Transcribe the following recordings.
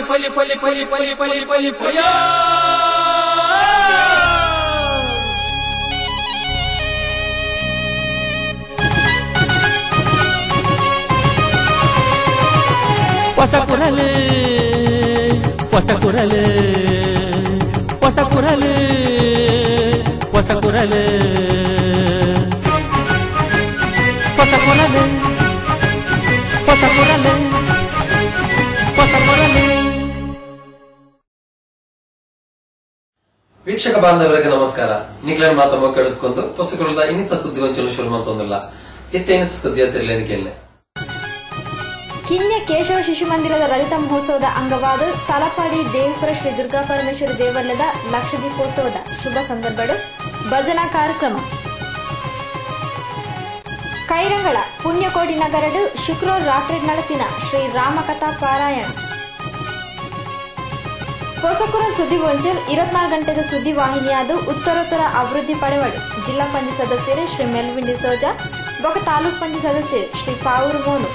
ಪಲಿ ಪಲಿ ಪಲಿ ಪಲಿ ಪಲಿ ಪಲಿ ಪಯ ಹೊಸ ಕುರಲು ಹೊಸ ಕುರಲು ಹೊಸ ಕುರಲು ಹೊಸ ಕುರಲು ಹೊಸ ಕುರಲು ಹೊಸ ಕುರಲು ಹೊಸ ಕುರಲು. ವೀಕ್ಷಕ ಬಾಂಧವರಿಗೆ ನಮಸ್ಕಾರ. ನಿಗ್ಲನ್ ಮಾತಮ್ಮ ಕೇಳಿದ್ಕೊಂಡು ಹೊಸಕುರದ ಇನ್ನಿತ ಸುದ್ದಿಗೊಂಚಲು ಶುರು ಮಂತೊಂದಿಲ್ಲ ಇತ್ತೇನ ಸುದ್ದಿ ಅಂತಿರಲೇನಿಕೆಲ್ಲ. ಕಿನ್ಯ ಕೇಶವ ಶಿಶು ಮಂದಿರದ ರಜತ ಮಹೋತ್ಸವದ ಅಂಗವಾದ ತಲಪಾಡಿ ದೇವಪುರ ಶ್ರೀ ದುರ್ಗಾ ಪರಮೇಶ್ವರಿ ದೇವಾಲಯದ ಲಕ್ಷದೀಪೋತ್ಸವದ ಶುಭ ಸಂದರ್ಭ ಭಜನಾ ಕಾರ್ಯಕ್ರಮ ಕೈರಂಗಳ ಪುಣ್ಯಕೋಟಿ ನಗರಡು ಶುಕ್ರವಾರ ರಾತ್ರಿ ನಡತಿನ ಶ್ರೀ ರಾಮಕಥಾ ಪಾರಾಯಣ. ಹೊಸಕುರಲ್ ಸುದ್ದಿಗೊಂಚಲ್ 24 ಗಂಟೆದ ಸುದ್ದಿ ವಾಹಿನಿಯಾದ ಉತ್ತರೋತ್ತರ ಅಭಿವೃದ್ಧಿ ಪಡೆವಡು ಜಿಲ್ಲಾ ಪಂಚಾಯತ್ ಸದಸ್ಯರು ಶ್ರೀ ಮೆಲ್ವಿನ್ ಡಿಸೋಜಾ ಬೊಕ ತಾಲೂಕ್ ಪಂಚಾಯತ್ ಸದಸ್ಯರು ಶ್ರೀ ಪಾವೂರು ಮೋನು.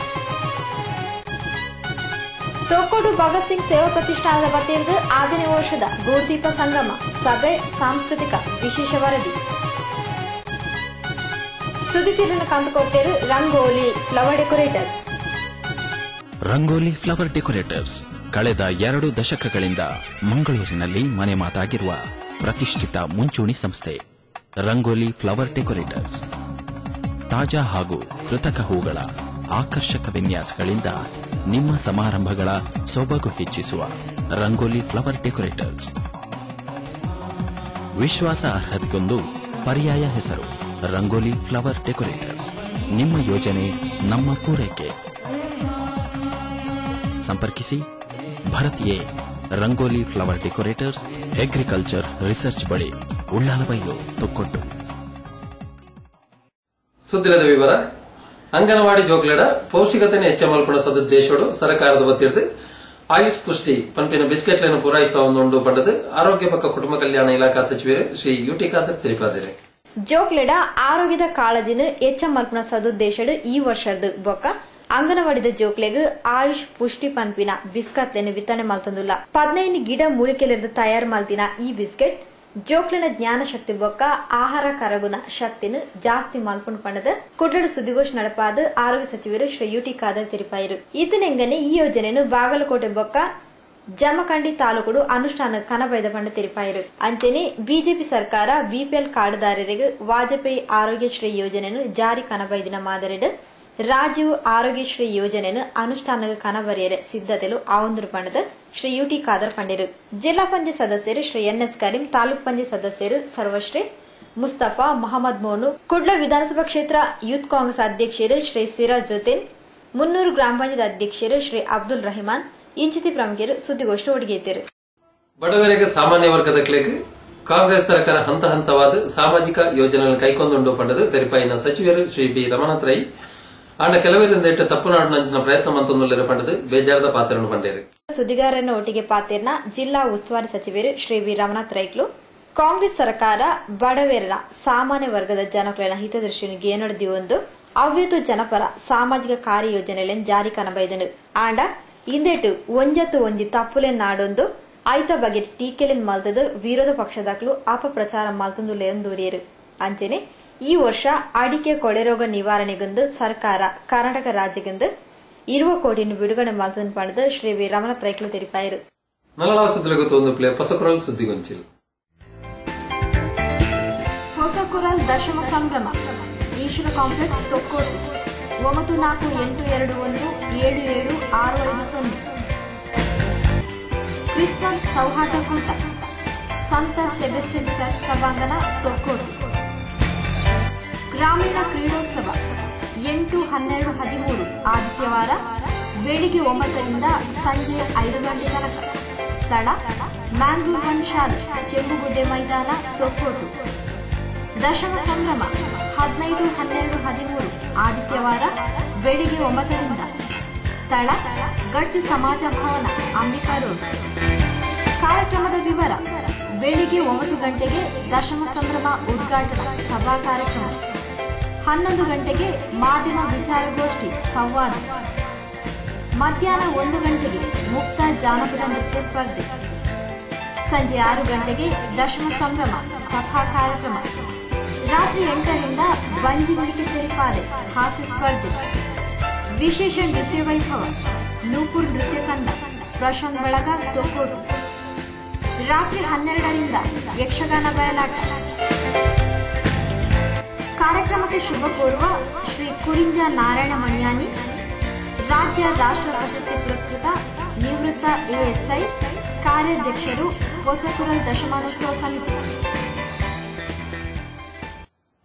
ತೋಕೋಡು ಭಗತ್ ಸಿಂಗ್ ಸೇವಾ ಪ್ರತಿಷ್ಠಾನದ ವತಿಯಿಂದ 5ನೇ ವರ್ಷದ ಗೂರ್ದೀಪ ಸಂಗಮ ಸಭೆ ಸಾಂಸ್ಕೃತಿಕ ವಿಶೇಷ ವರದಿ. ಸುದ್ದಿತೀರನ ಕಂದುಕೊಟ್ಟೇರು Rangoli flower decorators. Rangoli flower decorators ಕಳೆದ 2 ದಶಕಗಳಿಂದ ಮಂಗಳೂರಿನಲ್ಲಿ ಮನೆ ಮಾತಾಗಿರುವ ಪ್ರತಿಷ್ಠಿತ ಮುಂಚೂಣಿ ಸಂಸ್ಥೆ. ರಂಗೋಲಿ ಫ್ಲವರ್ ಡೆಕೋರೇಟರ್ಸ್ ತಾಜಾ ಹಾಗೂ ಕೃತಕ ಹೂಗಳ ಆಕರ್ಷಕ ವಿನ್ಯಾಸಗಳಿಂದ ನಿಮ್ಮ ಸಮಾರಂಭಗಳ ಸೊಬಗು ಹೆಚ್ಚಿಸುವ ರಂಗೋಲಿ ಫ್ಲವರ್ ಡೆಕೋರೇಟರ್ಸ್. ವಿಶ್ವಾಸಾರ್ಹತೆಗೊಂದು ಪರ್ಯಾಯ ಹೆಸರು ರಂಗೋಲಿ ಫ್ಲವರ್ ಡೆಕೋರೇಟರ್ಸ್. ನಿಮ್ಮ ಯೋಜನೆ ನಮ್ಮ ಪೂರೈಕೆ. ಸಂಪರ್ಕಿಸಿ Bharat A rangoli flower decorators, agriculture research ಬಳಿ, ಉಳ್ಳಾಲಬೈಲು, ತೊಕ್ಕೊಟ್ಟು. ಸುದ್ದಿರದ ವಿವರ. ಅಂಗನವಾಡಿ ಜೋಕ್ಲೆಡ ಪೌಷ್ಟಿಕತೆಯನ್ನು ಹೆಚ್ಚ ಮಲ್ಪಣ ಸದುದ್ದೇಶೋಡು ಸರ್ಕಾರದ ವತಿರ್ದು ಆಯುಷ್ ಪುಷ್ಟಿ ಪಂಪಿನ ಬಿಸ್ಕೆಟ್ಗಳನ್ನು ಪೂರೈಸುವ ಪಂಡದು ಆರೋಗ್ಯ ಪಕ್ಕ ಕುಟುಂಬ ಕಲ್ಯಾಣ ಇಲಾಖಾ ಸಚಿವರು ಶ್ರೀ ಯುಟಿ ಖಾದರ್ ತಿಳಿಸಿದ್ದಾರೆ. ಜೋಕ್ಲೆಡ ಆರೋಗ್ಯದ ಕಾಳಜಿನ ಹೆಚ್ಚ ಮಲ್ಪಣ ಸದುದ್ದೇಶಡು ಈ ವರ್ಷದ ಬೊಕ್ಕ ಅಂಗನವಾಡಿದ ಜೋಕ್ಲೆಗ್ ಆಯುಷ್ ಪುಷ್ಟಿ ಪಂಪಿನ ಬಿಸ್ಕತ್ಲೆನ್ನು ವಿತರಣೆ ಮಲ್ತಂದುಲ್ಲ. 15 ಗಿಡ ಮೂಲಿಕೆಲಿருந்து ತಯಾರು ಮಲ್ತಿನ ಈ ಬಿಸ್ಕೆಟ್ ಜೋಕ್ಲಿನ ಜ್ಞಾನ ಶಕ್ತಿ ಬೊಕ್ಕ ಆಹಾರ ಕರಗುನ ಶಕ್ತಿನ ಜಾಸ್ತಿ ಮಲ್ಪುಂಡು ಪಂಡದ ಕುಡ್ಲಡ ಸುದ್ದಿಗೋಷ್ಠಿ ನಡಪಾದ ಆರೋಗ್ಯ ಸಚಿವರು ಶ್ರೀ ಯುಟಿ ಖಾದರ್ ತಿರುಪಾಯಿರು. ಇದನೆಂಗನೆ ಈ ಯೋಜನೆಯನ್ನು ಬಾಗಲಕೋಟೆ ಬೊಕ್ಕ ಜಮಖಂಡಿ ತಾಲೂಕುಡು ಅನುಷ್ಠಾನ ಕನಬೈದ ಪಂಡ ತಿರುಪಾಯಿರು. ಅಂಚನೆ ಬಿಜೆಪಿ ಸರ್ಕಾರ ಬಿಪಿಎಲ್ ಕಾರ್ಡ್ದಾರರಿಗೆ ವಾಜಪೇಯಿ ಆರೋಗ್ಯಶ್ರೀ ಯೋಜನೆಯನ್ನು ಜಾರಿ ಕನಬೈದಿನ ಮಾದರಿಡು ರಾಜೀವ್ ಆರೋಗ್ಯಶ್ರೀ ಯೋಜನೆಯನ್ನು ಅನುಷ್ಠಾನ ಕನಬರಿಯರೆ ಸಿದ್ಧತೆಲು ಆವಂದರು ಪಂಡದ ಶ್ರೀ ಯುಟಿ ಖಾದರ್ ಪಂಡಿರು. ಜಿಲ್ಲಾ ಪಂಚಾಯತ್ ಸದಸ್ಯರು ಶ್ರೀ ಎನ್ಎಸ್ ಕರೀಂ, ತಾಲೂಕ್ ಪಂಚಾಯತ್ ಸದಸ್ಯರು ಸರ್ವಶ್ರೀ ಮುಸ್ತಫಾ, ಮೊಹಮ್ಮದ್ ಮೋನು, ಕುಡ್ಲ ವಿಧಾನಸಭಾ ಕ್ಷೇತ್ರ ಯೂತ್ ಕಾಂಗ್ರೆಸ್ ಅಧ್ಯಕ್ಷರು ಶ್ರೀ ಸಿರಾಜ್ ಜೊತೆನ್, 300 ಗ್ರಾಮ ಪಂಚಾಯತ್ ಅಧ್ಯಕ್ಷರು ಶ್ರೀ ಅಬ್ದುಲ್ ರಹಿಮಾನ್ ಇಂಚಿತಿ ಪ್ರಮುಖರು ಸುದ್ದಿಗೋಷ್ಠಿ ಒಡಗೇತಿರು. ಬಡವರಿಗೆ ಸಾಮಾನ್ಯ ವರ್ಗದ ಕ್ಲೇಕ್ ಕಾಂಗ್ರೆಸ್ ಸರ್ಕಾರ ಹಂತ ಹಂತವಾದ ಸಾಮಾಜಿಕ ಯೋಜನೆಗಳನ್ನು ಕೈಗೊಂಡು ಪಂಡದು ತೆರಿಪಾಯಿನ ಸಚಿವರು ಶ್ರೀ ಬಿ ರಮನಾಥ್ ರೈ ಆಂಡ ಕೆಲವರಿಂದ ಇಟ್ಟ ತಪ್ಪುನಾಡು ನಂಚಿನ ಪ್ರಯತ್ನ ಮಂತೊಂದುಲ್ಲಿರ ಪಂಡದು ಬೇಜಾರದ ಪಾತ್ರವನ್ನು ಪಂಡೇರು. ಸುದ್ದಿಗಾರನ ಒಟ್ಟಿಗೆ ಪಾತಿರ್ನ ಜಿಲ್ಲಾ ಉಸ್ತುವಾರಿ ಸಚಿವರು ಶ್ರೀ ವಿ ರಮನಾಥ್ ರೈಕ್ಲು ಕಾಂಗ್ರೆಸ್ ಸರ್ಕಾರ ಬಡವರ ಸಾಮಾನ್ಯ ವರ್ಗದ ಜನಗಳ ಹಿತದೃಷ್ಟಿಯನ್ನು ಗೇನೊಡೆದಿ ಒಂದು ಅವ್ಯತು ಜನಪರ ಸಾಮಾಜಿಕ ಕಾರ್ಯಯೋಜನೆಗಳನ್ನು ಜಾರಿ ಕನಬೈದನು. ಆಂಡ ಇಂದೆಟ್ಟು ಒಂಜತ್ತು ಒಂಜಿ ತಪ್ಪುಲೆನ್ ನಾಡೊಂದು ಐತ ಬಗೆ ಟೀಕೆಲೆನ್ ಮಲ್ತದ ವಿರೋಧ ಪಕ್ಷದಾಗ್ಲು ಅಪಪ್ರಚಾರ ಮಲ್ತೊಂದುಲ್ಲೆಂದೂರಿಯರು. ಅಂಚನೆ ಈ ವರ್ಷ ಅಡಿಕೆ ಕೊಳೆರೋಗ ನಿವಾರಣೆಗೆಂದು ಸರ್ಕಾರ ಕರ್ನಾಟಕ ರಾಜ್ಯಗೆಂದು 20 ಕೋಟಿಯನ್ನು ಬಿಡುಗಡೆ ಮಲ್ತನ್ ಪಡೆದ ಶ್ರೀ ವಿ ರಮನಾಥ್ ರೈಕ್ಲು ತಿಳಿಪಾಯಿರು. ಹೊಸಕುರಲ್ ದಶಮ ಸಂಭ್ರಮ ಈಶ್ವರ ಕಾಂಪ್ಲೆಕ್ಸ್ ತೊಕ್ಕೋಟು 9482177650. ಕ್ರಿಸ್ಮಸ್ ಸೌಹಾರ್ದಕೂಟ ಸಂತ ಸೆಬೆಸ್ಟಿಯನ್ ಚರ್ಚ್ ಸಭಾಂಗಣ ತೊಕ್ಕೋಟು. ಗ್ರಾಮೀಣ ಕ್ರೀಡೋತ್ಸವ 8-12-13 ಆದಿತ್ಯವಾರ ಬೆಳಿಗ್ಗೆ 9ರಿಂದ ಸಂಜೆ 5 ಗಂಟೆ ತನಕ. ಸ್ಥಳ ಮ್ಯಾಂಗ್ಳೂರ್ 1 ಶಾಲೆ, ಚೆಂಬುಗುಡ್ಡೆ ಮೈದಾನ, ತೊಕ್ಕೋಟು. ದಶಮ ಸಂಭ್ರಮ 15-12-13 ಆದಿತ್ಯವಾರ ಬೆಳಿಗ್ಗೆ 9ರಿಂದ. ಸ್ಥಳ ಗಟ್ಟು ಸಮಾಜ ಭವನ, ಅಂಬಿಕಾ ರೋಡ್. ಕಾರ್ಯಕ್ರಮದ ವಿವರ: ಬೆಳಿಗ್ಗೆ 9 ಗಂಟೆಗೆ ದಶಮ ಸಂಭ್ರಮ ಉದ್ಘಾಟನಾ ಸಭಾ ಕಾರ್ಯಕ್ರಮ, 11 ಗಂಟೆಗೆ ಮಾಧ್ಯಮ ವಿಚಾರಗೋಷ್ಠಿ ಸಂವಾದ, ಮಧ್ಯಾಹ್ನ 1 ಗಂಟೆಗೆ ಮುಕ್ತ ಜಾನಪದ ನೃತ್ಯ ಸ್ಪರ್ಧೆ. ಸಂಜೆ 6 ಗಂಟೆಗೆ ದಶಮ ಸಂಭ್ರಮ ಕಥಾ ಕಾರ್ಯಕ್ರಮ. ರಾತ್ರಿ 8ರಿಂದ ಬಂಜಿ ಮಡಿಕೆ ತೆರಿಪಾಲೆ ಹಾಸ್ಯ ಸ್ಪರ್ಧೆ. ವಿಶೇಷ ನೃತ್ಯ ವೈಭವ ನೂಪುರ್ ನೃತ್ಯ ತಂಡ ಪ್ರಶಾಂತ್ ಬಳಗ ತೊಕ್ಕೋಟು. ರಾತ್ರಿ 12ರಿಂದ ಯಕ್ಷಗಾನ ಬಯಲಾಟ. ಕಾರ್ಯಕ್ರಮಕ್ಕೆ ಶುಭ ಕೋರುವ ಶ್ರೀ ಕುರಿಂಜ ನಾರಾಯಣ ಮಣಿಯಾನಿ, ರಾಜ್ಯ ರಾಷ್ಟ್ರ ಪ್ರಶಸ್ತಿ ಪುರಸ್ಕೃತ ನಿವೃತ್ತ ಎಎಸ್ಐ, ಕಾರ್ಯಾಧ್ಯಕ್ಷರು ಹೊಸಕುರಲ್ ದಶಮಾನೋತ್ಸವ ಸಮಿತಿ.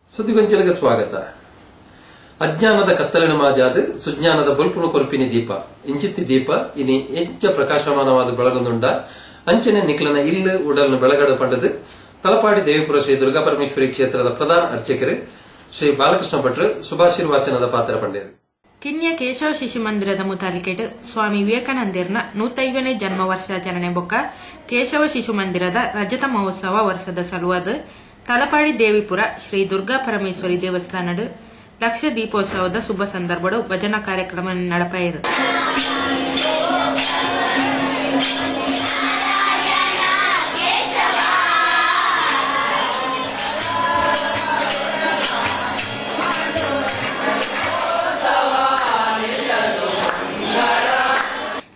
ಸುದ್ದಿಗೊಂಚಲಿಗೆ ಸ್ವಾಗತ. ಅಜ್ಞಾನದ ಕತ್ತಲಿನ ಮಾಜಾದು ಸುಜ್ಞಾನದ ಬಲ್ಪುನ ಕೊರಪಿನಿ ದೀಪ ಇಂಚಿತ್ತಿ ದೀಪ ಇನಿ ಹೆಚ್ಚ ಪ್ರಕಾಶಮಾನವಾದ ಬೆಳಗೊಂದುಂಡ ಅಂಚನೆ ನಿಕ್ಲನ ಇಲ್ಲು ಉಡಲ್ನ ಬೆಳಗಡ ಪಂಡದು ತಲಪಾಡಿ ದೇವಿಪುರ ಶ್ರೀ ದುರ್ಗಾಪರಮೇಶ್ವರಿ ಕ್ಷೇತ್ರದ ಪ್ರಧಾನ ಅರ್ಚಕರು ಶ್ರೀ ಬಾಲಕೃಷ್ಣ ಭಟ್ರು ಶುಭಾಶೀರ್ವಾಚನದ ಪಾತ್ರ ಪಂಡೇರು. ಕಿನ್ಯ ಕೇಶವ ಶಿಶು ಮಂದಿರದ ಮುತಾಲಿಕೆಟ್ ಸ್ವಾಮಿ ವಿವೇಕಾನಂದರ್ನ 105ನೇ ಜನ್ಮ ವರ್ಷಾಚರಣೆ ಬೊಕ್ಕ ಕೇಶವ ಶಿಶು ಮಂದಿರದ ರಜತ ಮಹೋತ್ಸವ ವರ್ಷದ ಸಲುವಾದ ತಲಪಾಡಿ ದೇವಿಪುರ ಶ್ರೀ ದುರ್ಗಾ ಪರಮೇಶ್ವರಿ ದೇವಸ್ಥಾನದ ಲಕ್ಷ ದೀಪೋತ್ಸವದ ಶುಭ ಸಂದರ್ಭಡು ಭಜನಾ ಕಾರ್ಯಕ್ರಮ ನಡಪಾಯಿರು.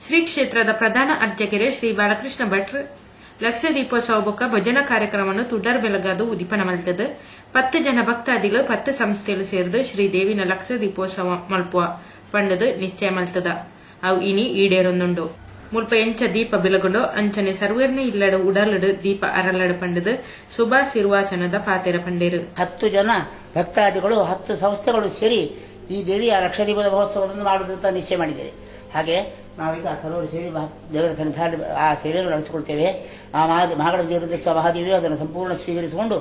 ಶ್ರೀ ಕ್ಷೇತ್ರದ ಪ್ರಧಾನ ಅರ್ಚಕರು ಶ್ರೀ ಬಾಲಕೃಷ್ಣ ಭಟ್ರು ಲಕ್ಷ ದೀಪೋತ್ಸವ ಬೊಕ್ಕ ಭಜನಾ ಕಾರ್ಯಕ್ರಮವನ್ನು ತುಡ್ಡರ್ ಬೆಳಗಾದು ಉದಿಪನ ಮಲ್ತದು. 10 ಜನ ಭಕ್ತಾದಿಗಳು 10 ಸಂಸ್ಥೆಗಳು ಸೇರಿದು ಶ್ರೀದೇವಿನ ಲಕ್ಷ ದೀಪೋತ್ಸವ ಮಲ್ಪುವ ಪಂಡದು ನಿಶ್ಚಯ ಮಲ್ತದ. ಅವು ಇನಿ ಈಡೇರೊಂದುಂಡು. ಮುಲ್ಪ ಎಂಚ ದೀಪ ಬೆಳಗೊಂಡು ಅಂಚನೆ ಸರ್ವೇರ್ನ ಇಲ್ಲಡ ಉಡಲಡು ದೀಪ ಅರಳಡು ಪಂಡದು ಶುಭಾಶೀರ್ವಾಚನದ ಪಾತೆರ ಪಂಡೇರು. 10 ಜನ ಭಕ್ತಾದಿಗಳು 10 ಸಂಸ್ಥೆಗಳು ಸೇರಿ ಈ ದೇವಿಯ ಲಕ್ಷ ದೀಪದ ಮಹೋತ್ಸವವನ್ನು ಮಾಡುವುದಂತ ನಿಶ್ಚಯ ಮಾಡಿದ್ದಾರೆ. ಹಾಗೆ ನಾವೀಗ ಕೆಲವರು ಸೇರಿ ದೇವರ ಸನ್ನಿಧಾನ ಆ ಸೇವೆಯನ್ನು ನಡೆಸಿಕೊಳ್ತೇವೆ. ಆ ಮಹಾಗಣ ದೇವೋತ್ಸವ ಮಹಾದೇವಿಯು ಅದನ್ನು ಸಂಪೂರ್ಣ ಸ್ವೀಕರಿಸಿಕೊಂಡು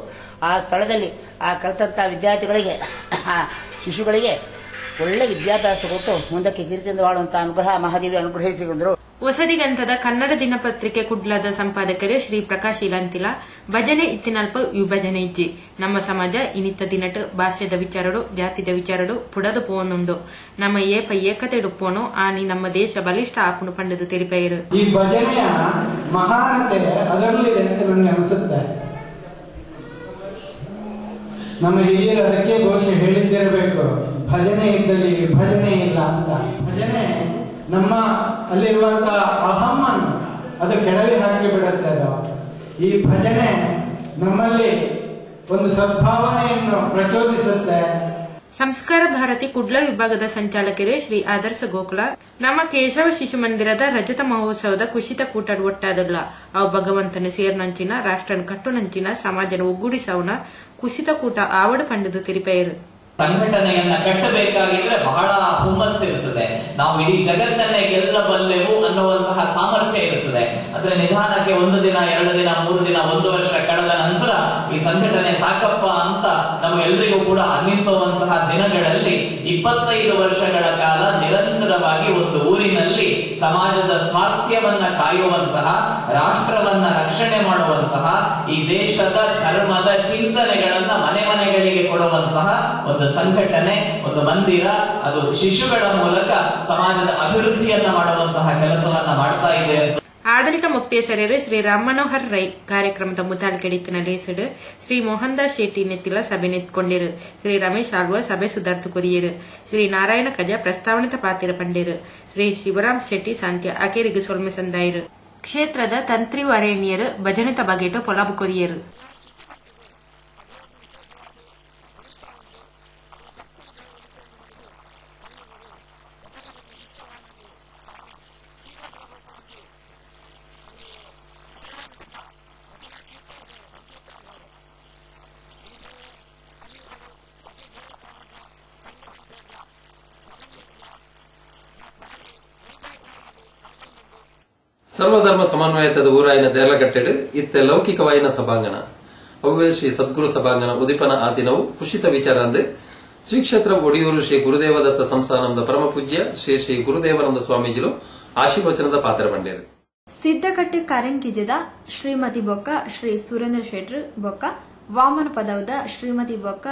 ಆ ಸ್ಥಳದಲ್ಲಿ ಆ ಕಲಿತಂಥ ವಿದ್ಯಾರ್ಥಿಗಳಿಗೆ ಆ ಶಿಶುಗಳಿಗೆ ಒಳ್ಳೆ ವಿದ್ಯಾಭ್ಯಾಸ ಕೊಟ್ಟು ಮುಂದಕ್ಕೆ ಕೀರ್ತಿಯಿಂದ ಮಾಡುವಂತಹ ಅನುಗ್ರಹ ಮಹಾದೇವಿ ಅನುಗ್ರಹಿಸಿಕೊಂಡರು. ಹೊಸದಿಗಂತದ ಕನ್ನಡ ದಿನಪತ್ರಿಕೆ ಕುಡ್ಲದ ಸಂಪಾದಕರು ಶ್ರೀ ಪ್ರಕಾಶ್ ಇಲಾಂತಿಲ ಭಜನೆ ಇತ್ತಿನಲ್ಪ ವಿಭಜನೆ ಇಜ್ಜಿ ನಮ್ಮ ಸಮಾಜ ಇನಿತ್ತ ದಿನಟ್ ಭಾಷೆದ ವಿಚಾರಡು ಜಾತಿದ ವಿಚಾರಡು ಪುಡದು ಪೋನುಂಡು ನಮ್ಮ ಏಕತೆ ಡುಪ್ಪೋನು ಆನಿ ನಮ್ಮ ದೇಶ ಬಲಿಷ್ಠ ಆಪುನು ಪಂಡದು ತೆರಿಪೆಯರು. ಈ ಭಜನೆಯ ಮಹಾನತೆ ಅದರಲ್ಲಿದೆ ಅಂತ ನನಗೆ ಅನಿಸುತ್ತೆ. ನಮ್ಮ ಹಿರಿಯರು ಅದಕ್ಕೆ ಬಹುಶಃ ಹೇಳಿದ್ದಿರಬೇಕು, ಭಜನೆ ಇದ್ದಲ್ಲಿ ವಿಭಜನೆ ಇಲ್ಲ ಅಂತ. ಭಜನೆ ನಮ್ಮ ಅಲ್ಲಿರುವಂತಹ ಅಹಮ್ಮನ್ ಅದು ಕೆಡವಿ ಹಾಕಿ ಬಿಡುತ್ತೆ. ಅದು ಈ ಭಜನೆ ನಮ್ಮಲ್ಲಿ ಒಂದು ಸದ್ಭಾವನೆಯನ್ನು ಪ್ರಚೋದಿಸುತ್ತೆ. ಸಂಸ್ಕಾರ ಭಾರತಿ ಕುಡ್ಲ ವಿಭಾಗದ ಸಂಚಾಲಕರೇ ಶ್ರೀ ಆದರ್ಶ ಗೋಕುಲ ನಮ್ಮ ಕೇಶವ ಶಿಶು ಮಂದಿರದ ರಜತ ಮಹೋತ್ಸವದ ಕುಶಿತ ಕೂಟಡ್ ಒಟ್ಟಾದಲ್ಲ ಅವು ಭಗವಂತನ ಸೇರ್ನಂಚಿನ ರಾಷ್ಟ್ರನ ಕಟ್ಟುನಂಚಿನ ಸಮಾಜನ ಒಗ್ಗೂಡಿಸವನ ಕುಸಿತ ಕೂಟ ಆವಡ ಪಂಡದು ತೆರಿಪೆಯರು. ಸಂಘಟನೆಯನ್ನ ಕಟ್ಟಬೇಕಾಗಿದ್ರೆ ಬಹಳ ಹುಮ್ಮಸ್ಸು ಇರ್ತದೆ. ನಾವು ಇಡೀ ಜಗತ್ತನ್ನೇ ಗೆಲ್ಲಬಲ್ಲೆವು ಅನ್ನುವಂತಹ ಸಾಮರ್ಥ್ಯ ಇರುತ್ತದೆ. ಆದ್ರೆ ನಿಧಾನಕ್ಕೆ 1 ದಿನ 2 ದಿನ 3 ದಿನ 1 ವರ್ಷ ಕಳೆದ ನಂತರ ಈ ಸಂಘಟನೆ ಸಾಕಪ್ಪ ಅಂತ ನಮಗೆಲ್ಲರಿಗೂ ಕೂಡ ಅನ್ನಿಸುವಂತಹ ದಿನಗಳಲ್ಲಿ 25 ವರ್ಷಗಳ ಕಾಲ ನಿರಂತರವಾಗಿ ಒಂದು ಊರಿನಲ್ಲಿ ಸಮಾಜದ ಸ್ವಾಸ್ಥ್ಯವನ್ನ ಕಾಯುವಂತಹ, ರಾಷ್ಟ್ರವನ್ನ ರಕ್ಷಣೆ ಮಾಡುವಂತಹ, ಈ ದೇಶದ ಧರ್ಮದ ಚಿಂತನೆಗಳನ್ನ ಮನೆ ಮನೆಗಳಿಗೆ ಕೊಡುವಂತಹ ಒಂದು ಸಂಘಟನೆ, ಒಂದು ಮಂದಿರ, ಅದು ಶಿಶುಗಳ ಮೂಲಕ ಸಮಾಜದ ಅಭಿವೃದ್ಧಿಯನ್ನ ಮಾಡುವಂತಹ ಕೆಲಸವನ್ನ ಮಾಡ್ತಾ ಇದೆ. ಆಡಳಿತ ಮುಕ್ತೇಶ್ವರರು ಶ್ರೀ ರಾಮ್ ಮನೋಹರ್ ರೈ ಕಾರ್ಯಕ್ರಮದ ಮುತಾಲ್ಕೆಡಿಕ್ಕಿನ ಲೇಸಡು ಶ್ರೀ ಮೋಹನ್ ದಾಸ್ ಶೆಟ್ಟಿ ನೆತ್ತಿಲ ಸಭೆ ನೆತ್ಕೊಂಡಿರು. ಶ್ರೀ ರಮೇಶ್ ಆಳ್ವ ಸಭೆ ಸುಧಾರ್ತು ಕೊರಿಯರು. ಶ್ರೀ ನಾರಾಯಣ ಕಜ ಪ್ರಸ್ತಾವನೆತ ಪಾತಿರ ಪಂಡೇರು. ಶ್ರೀ ಶಿವರಾಮ್ ಶೆಟ್ಟಿ ಸಾಂತ್ಯ ಅಕೇರಿಗೆ ಸೊಲ್ಮೆ ಸಂದಾಯರು. ಕ್ಷೇತ್ರದ ತಂತ್ರಿ ವರೇಣ್ಯರು ಭಜನೆತ ಬಗೆಟು ಪೊಲಾಬು ಕೊರಿಯರು. ಸರ್ವಧರ್ಮ ಸಮನ್ವಯತದ ಊರಾಯಿನ ದೇರ್ಲಗಟ್ಟೆಡು ಇತ್ತೆ ಲೌಕಿಕವಾಯಿನ ಸಭಾಂಗಣ ಅವ್ವೇ ಶ್ರೀ ಸದ್ಗುರು ಸಭಾಂಗಣ ಉದಿಪನ ಆದಿನವು ಕುಶಿತ ವಿಚಾರ ಅಂದೆ ಶ್ರೀ ಕ್ಷೇತ್ರ ಒಡಿಯೂರು ಶ್ರೀ ಗುರುದೇವದತ್ತ ಸಂಸ್ಥಾನದ ಪರಮ ಪೂಜ್ಯ ಶ್ರೀ ಶ್ರೀ ಗುರುದೇವಾನಂದ ಸ್ವಾಮೀಜಿಲು ಆಶೀರ್ವಚನದ ಪಾತ್ರ ಬಂಡೇರು. ಸಿದ್ದಕಟ್ಟೆ ಕರೆಂಕಿಜದ ಶ್ರೀಮತಿ ಬೊಕ್ಕ ಶ್ರೀ ಸುರೇಂದ್ರ ಶೆಟ್ರ್ ಬೊಕ್ಕ ವಾಮನ ಪದವದ ಶ್ರೀಮತಿ ಬೊಕ್ಕ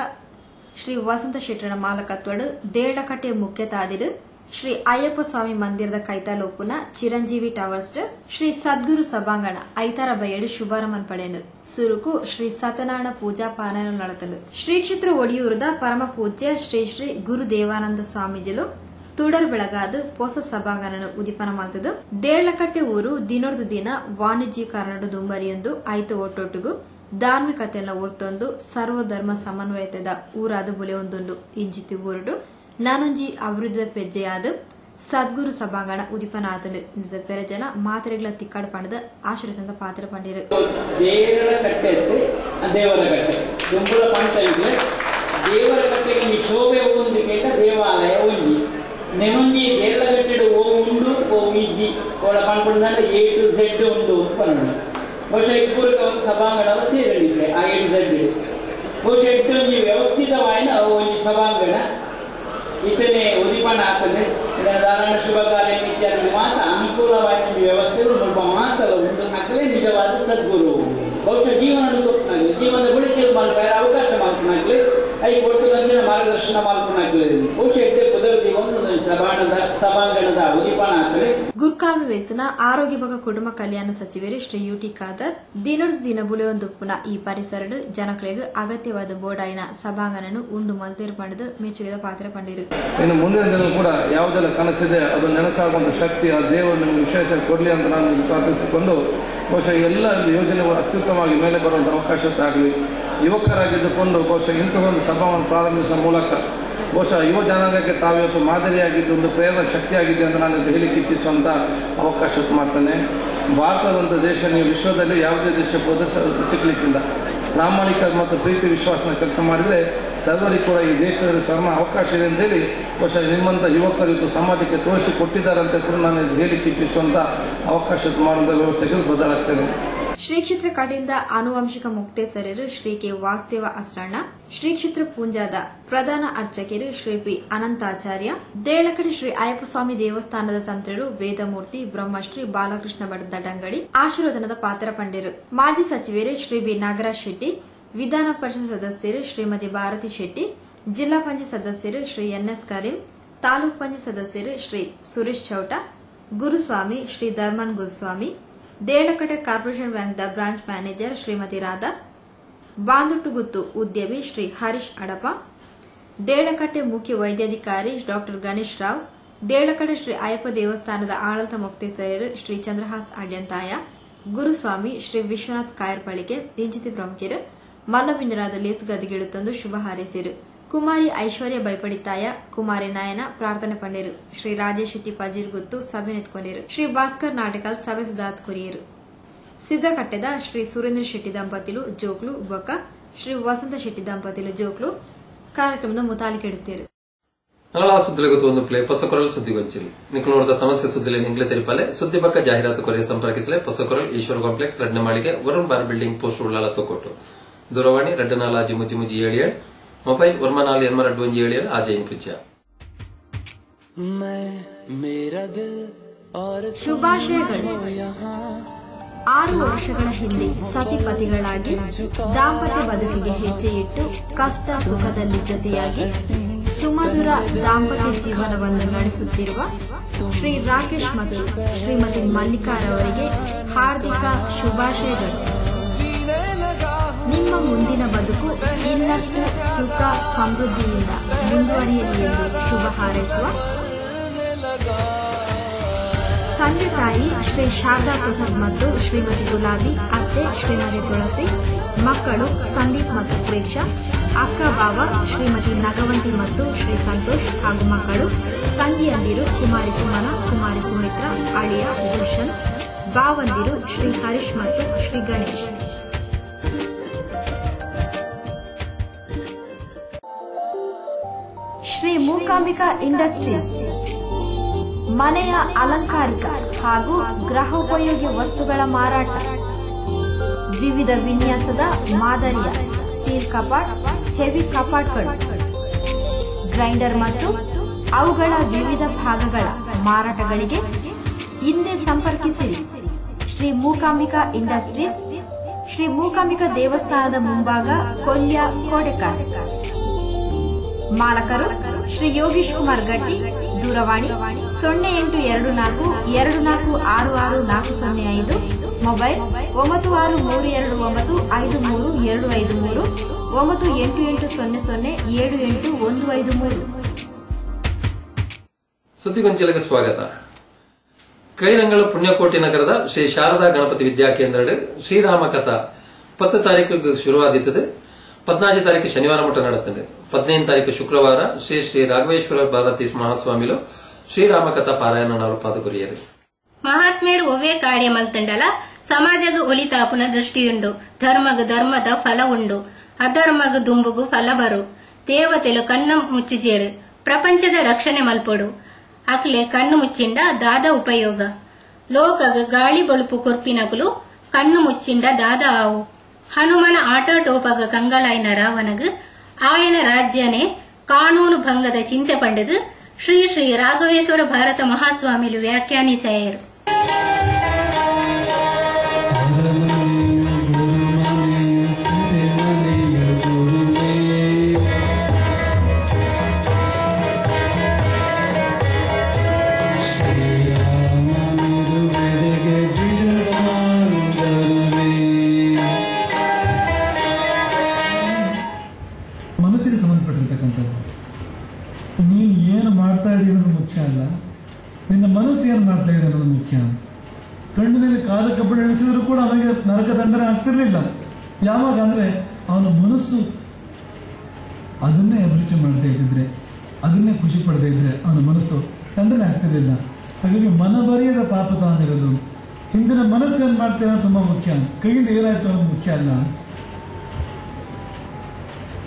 ಶ್ರೀ ವಸಂತ ಶೆಟ್ರನ ಮಾಲಕತ್ವಡು ದೇಳಕಟ್ಟೆ ಮುಖ್ಯ ತಾದಿಡು ಶ್ರೀ ಅಯ್ಯಪ್ಪ ಸ್ವಾಮಿ ಮಂದಿರದ ಕೈತಾಲೋಪುನ ಚಿರಂಜೀವಿ ಟವರ್ಸ್ ಶ್ರೀ ಸದ್ಗುರು ಸಭಾಂಗಣ ಐತಾರ ಬಯಡು ಶುಭಾರಂಭ ಪಡೆಯಲು ಸುರುಕು ಶ್ರೀ ಸತ್ಯನಾರಾಯಣ ಪೂಜಾ ಪಾರಾಯಣ ನಡತಲು ಶ್ರೀ ಕ್ಷೇತ್ರ ಒಡಿಯೂರದ ಪರಮ ಪೂಜ್ಯ ಶ್ರೀ ಶ್ರೀ ಗುರು ದೇವಾನಂದ ಸ್ವಾಮೀಜಿಲು ತುಡರ್ ಬೆಳಗಾದ ಹೊಸ ಸಭಾಂಗಣ ಉದಿಪನ ಮಾಡ್ತದ್ದು ದೇರ್ಲಕಟ್ಟೆ ಊರು ದಿನೋರ್ದು ದಿನ ವಾಣಿಜ್ಯೀಕರಣದ ದುಂಬರಿಯೊಂದು ಐತ ಒಟ್ಟೊಟ್ಟಿಗೂ ಧಾರ್ಮಿಕತೆಯನ್ನು ಹೊರತೊಂದು ಸರ್ವಧರ್ಮ ಸಮನ್ವಯತೆದ ಊರಾದ ಬುಳೆಯೊಂದುಂಡು ಇಂಜಿತಿ ಊರುಡು ನಾನೊಂಜಿ ಅಭಿವೃದ್ಧಿ ಪೆಜ್ಜೆಯಾದ ಸದ್ಗುರು ಸಭಾಂಗಣ ಉದಿಪನಾದಲು ನಿಜ ಪೆರ ಜನ ಮಾತ್ರೆಗಳ ತಿಕ್ಕಾಡು ಪಂಡದ ಆಶ್ರಯಚಂದ ಪಾತ್ರ ಪಂಡಿರು ದೇವರ ಕಟ್ಟೆ ದೇವರ ಕಟ್ಟೆ ದುಂಬುಳ ಪಂಚಾಯಿತಿ ದೇವರ ಕಟ್ಟೆಗೆ ನೀ ಶೋಭೆ ಒಂದು ಕೇಟ ದೇವಾಲಯ ಒಂಜಿ ನೆನೊಂಜಿ ದೇವರ ಕಟ್ಟೆಡು ಓ ಉಂಡು ಓ ಇಜ್ಜಿ ಓಳ ಪಂಪುಂದಂಡ A to Z ಉಂಡು ಪಂಡು ಬಹುಶಃ ಇಬ್ಬರಿಗೆ ಒಂದು ಸಭಾಂಗಣ ಸೇರಲಿದೆ ಆ A to Z ಬಹುಶಃ ಇಟ್ಟೊಂಜಿ ವ್ಯವಸ್ಥಿತವಾಯಿನ ಒಂದು ಸಭಾಂಗಣ ಇತನೇ ಉದಿಪನ ಆಗ್ತದೆ ಧಾರಾಳ ಶುಭ ಕಾರ್ಯ ಇತ್ಯಾದಿ ಮಾತ್ರ ಅನುಕೂಲವಾದ ವ್ಯವಸ್ಥೆಗಳು ಸ್ವಲ್ಪ ಮಾತ್ರ ಒಂದು ಮಕ್ಕಳೇ ನಿಜವಾದ ಸದ್ಗುರು ಬಹುಶಃ ಜೀವನದ ಗುಳಿಕೆಗಳು ಮಾಡ್ತಾರೆ ಅವಕಾಶ ಮಾಡ್ಕೊಂಡಾಗ್ಲಿ ಐ ಕೊಟ್ಟು ನಂತರ ಮಾರ್ಗದರ್ಶನ ಮಾಡ್ಕೊಂಡಾಗ್ಲಿ ಬಹುಶಃ ಇದ್ದೇ ಪದವಿ ಒಂದು ಸಭಾಂಗಣದ ಉದಿಪನ ಆಗ್ತದೆ ಗುರ್ಕಾಲ್ ವೇಸನ ಆರೋಗ್ಯ ಭಾಗ ಕುಟುಂಬ ಕಲ್ಯಾಣ ಸಚಿವರು ಶ್ರೀ ಯುಟಿ ಖಾದರ್ ದಿನದ ದಿನ ಬುಲೆಯೊಂದುಪ್ಪುನ ಈ ಪರಿಸರಡು ಜನಗಳಿಗೆ ಅಗತ್ಯವಾದ ಬೋರ್ಡಾಯಿನ ಸಭಾಂಗಣನು ಉಂಡು ಮಂತೇರು ಪಡೆದು ಮೆಚ್ಚುಗೆದ ಪಾತ್ರ ಪಂಡಿರು ಇನ್ನು ಮುಂದಿನ ದಿನ ಕೂಡ ಯಾವುದೆಲ್ಲ ಕನಸಿದೆ ಅದು ನೆನಸಾಗುವಂತ ಶಕ್ತಿ ಆ ದೇವರು ನಿಮಗೆ ವಿಶೇಷ ಕೊಡಲಿ ಅಂತ ನಾನು ಪ್ರಾರ್ಥಿಸಿಕೊಂಡು ಬಹುಶಃ ಎಲ್ಲ ಯೋಜನೆಗಳು ಅತ್ಯುತ್ತಮವಾಗಿ ಮೇಲೆ ಬರುವಂತ ಅವಕಾಶತ್ತಾಗಲಿ ಯುವಕರಾಗಿದ್ದುಕೊಂಡು ಬಹುಶಃ ಇಂತಹ ಒಂದು ಸಭಾವನ್ನು ಪ್ರಾರಂಭಿಸುವ ಮೂಲಕ ಬಹುಶಃ ಯುವ ಜನಾಂಗಕ್ಕೆ ತಾವಿವತ್ತು ಮಾದರಿಯಾಗಿದ್ದು ಒಂದು ಪ್ರೇರಣಾ ಶಕ್ತಿಯಾಗಿದೆ ಅಂತ ನಾನು ಹೇಳಿಕೆ ಇಚ್ಛಿಸುವಂತ ಅವಕಾಶ ಮಾಡ್ತೇನೆ. ಭಾರತದಂತ ದೇಶ ನೀವು ವಿಶ್ವದಲ್ಲಿ ಯಾವುದೇ ದೇಶ ಸಿಗ್ಲಿಕ್ಕಿಲ್ಲ. ಪ್ರಾಮಾಣಿಕ ಮತ್ತು ಪ್ರೀತಿ ವಿಶ್ವಾಸನ ಕೆಲಸ ಮಾಡಿದ್ರೆ ಸರ್ವರಿಗೂ ಕೂಡ ಈ ದೇಶದಲ್ಲಿ ಸ್ವರ್ಣ ಅವಕಾಶ ಇದೆ ಅಂತ ಹೇಳಿ ಬಹುಶಃ ನಿಮ್ಮಂತ ಯುವಕರು ಇವತ್ತು ಸಮಾಜಕ್ಕೆ ತೋರಿಸಿಕೊಟ್ಟಿದ್ದಾರೆ ಅಂತ ಕೂಡ ನಾನು ಹೇಳಿಕೆ ಇಚ್ಛಿಸುವಂತ ಅವಕಾಶ ಮಾಡುವಂತ ವ್ಯವಸ್ಥೆಗಳು ಬದಲಾಗ್ತೇನೆ. ಶ್ರೀ ಕ್ಷೇತ್ರ ಕಡೆಯಿಂದ ಆನುವಂಶಿಕ ಮುಕ್ತೇಸರರು ಶ್ರೀ ಕೆ ವಾಸುದೇವ ಅಸ್ರಣ್ಣ, ಶ್ರೀ ಕ್ಷೇತ್ರ ಪೂಂಜಾದ ಪ್ರಧಾನ ಅರ್ಚಕರು ಶ್ರೀ ಪಿ ಅನಂತಾಚಾರ್ಯ, ದೇಳಕಡೆ ಶ್ರೀ ಅಯ್ಯಪ್ಪ ಸ್ವಾಮಿ ದೇವಸ್ಥಾನದ ತಂತ್ರರು ವೇದಮೂರ್ತಿ ಬ್ರಹ್ಮಶ್ರೀ ಬಾಲಕೃಷ್ಣ ಭಟ್ ದಡಂಗಡಿ ಆಶೀರ್ವದನದ ಪಾತ್ರ ಪಂಡಿರು. ಮಾಜಿ ಸಚಿವರು ಶ್ರೀ ಬಿ ನಾಗರಾಜ್ ಶೆಟ್ಟಿ, ವಿಧಾನ ಪರಿಷತ್ ಸದಸ್ಯರು ಶ್ರೀಮತಿ ಭಾರತಿ ಶೆಟ್ಟಿ, ಜಿಲ್ಲಾ ಪಂಚಾಯತ್ ಸದಸ್ಯರು ಶ್ರೀ ಎನ್ಎಸ್ ಕರೀಂ, ತಾಲೂಕು ಪಂಚಾಯತ್ ಸದಸ್ಯರು ಶ್ರೀ ಸುರೇಶ್ ಚೌಟ, ಗುರುಸ್ವಾಮಿ ಶ್ರೀ ಧರ್ಮನ್ ಗುರುಸ್ವಾಮಿ, ದೇಳಕಟ್ಟೆ ಕಾರ್ಪೊರೇಷನ್ ಬ್ಯಾಂಕ್ದ ಬ್ರಾಂಚ್ ಮ್ಯಾನೇಜರ್ ಶ್ರೀಮತಿ ರಾಧಾ, ಬಾಂದುಟುಗುತ್ತು ಉದ್ಯಮಿ ಶ್ರೀ ಹರೀಶ್ ಅಡಪ, ದೇಳಕಟ್ಟೆ ಮುಖ್ಯ ವೈದ್ಯಾಧಿಕಾರಿ ಡಾ ಗಣೇಶ್ ರಾವ್, ದೇಳಕಟ್ಟೆ ಶ್ರೀ ಅಯ್ಯಪ್ಪ ದೇವಸ್ಥಾನದ ಆಡಳಿತ ಮುಕ್ತೇಸರರು ಶ್ರೀ ಚಂದ್ರಹಾಸ್ ಅಡ್ಯಂತಾಯ, ಗುರುಸ್ವಾಮಿ ಶ್ರೀ ವಿಶ್ವನಾಥ್ ಕಾಯರ್ಪಳಿಕೆ ಇಂಚಿತಿ ಪ್ರಮುಖರು ಮಲ್ಲವಿನರಾದ ಲೇಸ್ ಗದಿಗಿಡುತ್ತೊಂದು ಶುಭ ಹಾರೈಸಿರು. ಕುಮಾರಿ ಐಶ್ವರ್ಯ ಬೈಪಡಿತಾಯ, ಕುಮಾರಿ ನಯನ ಪ್ರಾರ್ಥನೆ ಪಂಡಿರು. ಶ್ರೀ ರಾಜೇಶ್ ಶೆಟ್ಟಿ ಪಜೀರ್ ಗುತ್ತು ಸಭೆ ನೆತ್ಕೊಂಡಿರು. ಶ್ರೀ ಭಾಸ್ಕರ್ ನಾಟಕಲ್ ಸಭೆ ಸುಧಾತ್ ಕೊರಿಯರು. ಸಿದ್ದಕಟ್ಟೆದ ಶ್ರೀ ಸುರೇಂದ್ರ ಶೆಟ್ಟಿ ದಂಪತಿಲು ಜೋಕ್ಲು ಬೊಕ್ಕ ಶ್ರೀ ವಸಂತ ಶೆಟ್ಟಿ ದಂಪತಿಲು ಜೋಕ್ಲು ಕಾರ್ಯಕ್ರಮದ ಮುತಾಲಿಕೆಡುತ್ತಾರೆ. ನಗಳ ಸುದ್ದಿಲೆ ಒಂದು ಪ್ಲೇ ಹೊಸಕೊರಲ್ ಸುದ್ದಿಗೊಂಚಿಲಿ ನಿಖಲು ನೋಡಿದ ಸಮಸ್ಯೆ ಸುದ್ದಿಲೆ ನಿಂಗ್ಲೆ ತೆರಿಪಲೆ ಸುದ್ದಿ ಬಕ್ಕ ಜಾಹೀರಾತು ಕೊರೆಯ ಸಂಪರ್ಕಿಸಲೆ ಹೊಸಕೊರಲ್ ಈಶ್ವರ ಕಾಂಪ್ಲೆಕ್ಸ್ ರಡ್ನೆ ಮಾಳಿಗೆ Varun bar building post Ullal Thokottu ದೂರವಾಣಿ 2457 ಮೊಬೈಲ್ 1482 ಆಜೈನ್ ಪಿಚ್ಚ. ಶುಭಾಶಯಗಳು. 6 ವರ್ಷಗಳ ಹಿಂದೆ ಸತಿಪತಿಗಳಾಗಿ ದಾಂಪತ್ಯ ಬದುಕಿಗೆ ಹೆಜ್ಜೆ ಇಟ್ಟು ಕಷ್ಟ ಸುಖದಲ್ಲಿ ಜೊತೆಯಾಗಿ ಸುಮಧುರ ದಾಂಪತ್ಯ ಜೀವನವನ್ನು ನಡೆಸುತ್ತಿರುವ ಶ್ರೀ ರಾಕೇಶ್ ಮತ್ತು ಶ್ರೀಮತಿ ಮಲ್ಲಿಕಾರವರಿಗೆ ಹಾರ್ದಿಕ ಶುಭಾಶಯಗಳು. ನಿಮ್ಮ ಮುಂದಿನ ಬದುಕು ಇನ್ನಷ್ಟು ಸುಖ ಸಮೃದ್ಧಿಯಿಂದ ಮುಂದುವರಿಯಲಿ ಎಂದು ಶುಭ ಹಾರೈಸುವ ತಂದೆ ತಾಯಿ ಶ್ರೀ ಶಾರದಾ ಪ್ರಸಾದ್ ಮತ್ತು ಶ್ರೀಮತಿ ಗುಲಾಬಿ, ಅತ್ತೆ ಶ್ರೀಮತಿ ತುಳಸಿ, ಮಕ್ಕಳು ಸಂದೀಪ್ ಮತ್ತು ಪ್ರೇಕ್ಷಾ, ಅಕ್ಕ ಬಾವ ಶ್ರೀಮತಿ ನಗವಂತಿ ಮತ್ತು ಶ್ರೀ ಸಂತೋಷ್ ಹಾಗೂ ಮಕ್ಕಳು, ತಂಗಿಯಂದಿರು ಕುಮಾರಿ ಸುಮನ, ಕುಮಾರಿ ಸುಮಿತ್ರ, ಅಳಿಯ ದರ್ಶನ್, ಬಾವಂದಿರು ಶ್ರೀ ಹರೀಶ್ ಮತ್ತು ಶ್ರೀ ಗಣೇಶ್. ಶ್ರೀ ಮೂಕಾಂಬಿಕಾ ಇಂಡಸ್ಟ್ರೀಸ್ ಮನೆಯ ಅಲಂಕಾರಿಕ ಹಾಗೂ ಗೃಹೋಪಯೋಗಿ ವಸ್ತುಗಳ ಮಾರಾಟ. ವಿವಿಧ ವಿನ್ಯಾಸದ ಮಾದರಿಯ ಸ್ಟೀಲ್ ಕಪಾಟ್, ಹೆವಿ ಕಪಾಟ್ಗಳು, ಗ್ರೈಂಡರ್ ಮತ್ತು ಅವುಗಳ ವಿವಿಧ ಭಾಗಗಳ ಮಾರಾಟಗಳಿಗೆ ಹಿಂದೆ ಸಂಪರ್ಕಿಸಿರಿ. ಶ್ರೀ ಮೂಕಾಂಬಿಕಾ ಇಂಡಸ್ಟ್ರೀಸ್, ಶ್ರೀ ಮೂಕಾಂಬಿಕಾ ದೇವಸ್ಥಾನದ ಮುಂಭಾಗ, ಕೊಲ್ಯ, ಕೋಡೆಕಾರ್. ಮಾಲಕರು ಶ್ರೀ ಯೋಗೀಶ್ ಕುಮಾರ್ ಗಟ್ಟಿ, ದೂರವಾಣಿ 082424664005, ಮೊಬೈಲ್ 9632953253, 9880078153. ಸುದ್ದಿಗೊಂಚಲಿಗೆ ಸ್ವಾಗತ. ಕೈರಂಗಳ ಪುಣ್ಯಕೋಟಿ ನಗರದ ಶ್ರೀ ಶಾರದಾ ಗಣಪತಿ ವಿದ್ಯಾಕೇಂದ್ರ ಶ್ರೀರಾಮ ಕಥಾ 10 ತಾರೀಕು ಶುರುವಾದಿತ್ತದು. 14 ತಾರೀಕು ಶನಿವಾರ ಮುಟ್ಟ ನಡತ್ತದೆ. 15 ತಾರೀಕು ಶುಕ್ರವಾರ ಶ್ರೀ ಶ್ರೀ ರಾಘವೇಶ್ವರ ಭಾರತಿ ಮಹಾಸ್ವಾಮಿಲು ಶ್ರೀರಾಮ ಕಥಾ ಪಾರಾಯಣ ಪಾದಕುರಿಯರು. ಮಹಾತ್ಮೇರು ಒವೇ ಕಾರ್ಯ ಮಲ್ತಂಡಲ ಸಮಾಜಗ ಒಲಿತಾಪುನ ದೃಷ್ಟಿಯುಂಡು. ಧರ್ಮಗ ಧರ್ಮದ ಫಲ ಉಂಡು, ಅಧರ್ಮಗ ದುಂಬುಗು ಫಲ ಬರು. ದೇವತೆಲು ಕಣ್ಣು ಮುಚ್ಚಿಜೇರು, ಪ್ರಪಂಚದ ರಕ್ಷಣೆ ಮಲ್ಪೊಡು. ಅಕ್ಲೆ ಕಣ್ಣು ಮುಚ್ಚಿಂಡ ದಾದ ಉಪಯೋಗ. ಲೋಕಗ ಗಾಳಿ ಬಳುಪು ಕೊರ್ಪಿನಗುಲು ಕಣ್ಣು ಮುಚ್ಚಿಂಡ ದಾದ ಆವು. ಹನುಮನ ಆಟೋಟೋಪಗ ಕಂಗಳಾಯ್ನ ರಾವಣಗ್ ಆಯನ ರಾಜ್ಯನೇ ಕಾನೂನು ಭಂಗದ ಚಿಂತೆ ಪಂಡದು ಶ್ರೀ ಶ್ರೀ ರಾಘವೇಶ್ವರ ಭಾರತ ಮಹಾಸ್ವಾಮಿಲು ವ್ಯಾಖ್ಯಾನಿಸಾಯರು. ಮನಸ್ಸಿಗೆ ಸಂಬಂಧಪಟ್ಟಿರ್ತಕ್ಕಂಥದ್ದು. ನೀನು ಏನು ಮಾಡ್ತಾ ಇದೀಯ ಅನ್ನೋದು ಮುಖ್ಯ ಅಲ್ಲ, ನಿನ್ನ ಮನಸ್ಸು ಏನು ಮಾಡ್ತಾ ಇದೆ ಅನ್ನೋದು ಮುಖ್ಯ. ಕಣ್ಣಿನಲ್ಲಿ ಕಾದ ಕಬ್ಬಣ ಎಣಿಸಿದ್ರು ಕೂಡ ಅವನಿಗೆ ನರಕ ದಂಡನೆ ಆಗ್ತಿರ್ಲಿಲ್ಲ. ಯಾವಾಗ ಅಂದ್ರೆ ಅವನ ಮನಸ್ಸು ಅದನ್ನೇ ಅಭಿರುಚಿ ಮಾಡದೇ ಇದ್ದಿದ್ರೆ, ಅದನ್ನೇ ಖುಷಿ ಪಡದೇ ಇದ್ರೆ ಅವನ ಮನಸ್ಸು ದಂಡನೆ ಆಗ್ತಿರ್ಲಿಲ್ಲ. ಹಾಗಾಗಿ ಮನಬರಿಯದ ಪಾಪದ ಅಂದಿರೋದು. ಹಿಂದಿನ ಮನಸ್ಸು ಏನ್ ಮಾಡ್ತೇವೆ ತುಂಬಾ ಮುಖ್ಯ, ಕೈಯಿಂದ ಏನಾಯ್ತು ಅನ್ನೋದು ಮುಖ್ಯ ಅಲ್ಲ.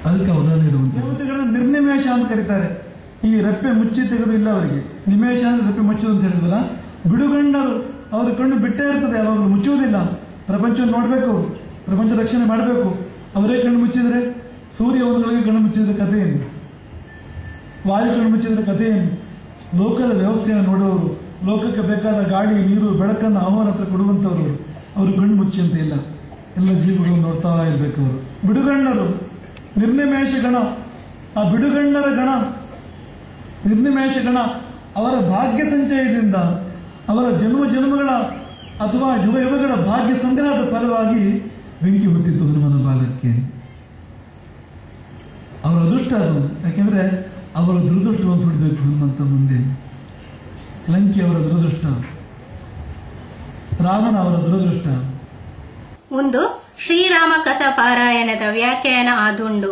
ಅದಕ್ಕೆ ಉದಾಹರಣೆ ಇರುವಂತ ದೇವತೆಗಳನ್ನ ನಿರ್ನಿಮೇಷ ಅಂತ ಕರೀತಾರೆ. ಈ ರೆಪ್ಪೆ ಮುಚ್ಚಿ ತೆಗೆದು ಇಲ್ಲ ಅವರಿಗೆ. ನಿಮೇಷ ಅಂದ್ರೆ ರೆಪ್ಪೆ ಮುಚ್ಚುದು ಅಂತ ಹೇಳಿದ್ವಲ್ಲ. ಬಿಡುಗಣ್ಣರು ಅವ್ರ ಕಣ್ಣು ಬಿಟ್ಟೇ ಇರ್ತದೆ, ಯಾವಾಗಲೂ ಮುಚ್ಚುವುದಿಲ್ಲ. ಪ್ರಪಂಚವನ್ನು ನೋಡ್ಬೇಕು, ಪ್ರಪಂಚ ರಕ್ಷಣೆ ಮಾಡಬೇಕು. ಅವರೇ ಕಣ್ಣು ಮುಚ್ಚಿದ್ರೆ, ಸೂರ್ಯ ಒಂದುಗಳಿಗೆ ಕಣ್ಣು ಮುಚ್ಚಿದ್ರೆ ಕಥೆ ಏನು, ವಾಯು ಕಣ್ಣು ಮುಚ್ಚಿದ್ರೆ ಕಥೆ ಏನು. ಲೋಕದ ವ್ಯವಸ್ಥೆಯನ್ನು ನೋಡುವವರು, ಲೋಕಕ್ಕೆ ಬೇಕಾದ ಗಾಳಿ ನೀರು ಬೆಳಕನ್ನು ಅವರ ಹತ್ರ ಕೊಡುವಂತವರು, ಅವರು ಕಣ್ಣು ಮುಚ್ಚಿ ಅಂತ ಇಲ್ಲ. ಎಲ್ಲ ಜೀವಿಗಳು ನೋಡ್ತಾ ಇರ್ಬೇಕು. ಅವರು ಬಿಡುಗಣ್ಣರು, ನಿರ್ನಿಮೇಷ ಗಣ. ಆ ಬಿಡುಗಣ್ಣರ ಗಣ, ನಿರ್ನಿಮೇಷ ಗಣ ಅವರ ಭಾಗ್ಯ ಸಂಚಯದಿಂದ, ಅವರ ಜನ್ಮಗಳ ಅಥವಾ ಯುಗ ಯುಗಗಳ ಭಾಗ್ಯ ಸಂಗ್ರಹದ ಫಲವಾಗಿ ಬೆಂಕಿ ಹೊತ್ತಿತ್ತು ಹನುಮನ ಬಾಲಕ್ಕೆ. ಅವರ ಅದೃಷ್ಟ ಅದು. ಯಾಕೆಂದ್ರೆ ಅವರ ದುರದೃಷ್ಟವನ್ನು ಸುಡಬೇಕು ಹನುಮಂತ ಮುಂದೆ. ಲಂಕಿ ಅವರ ದುರದೃಷ್ಟ, ರಾವಣ ಅವರ ದುರದೃಷ್ಟ. ಒಂದು ಶ್ರೀರಾಮ ಕಥಾ ಪಾರಾಯಣದ ವ್ಯಾಖ್ಯಾನ ಆದುಂಡು.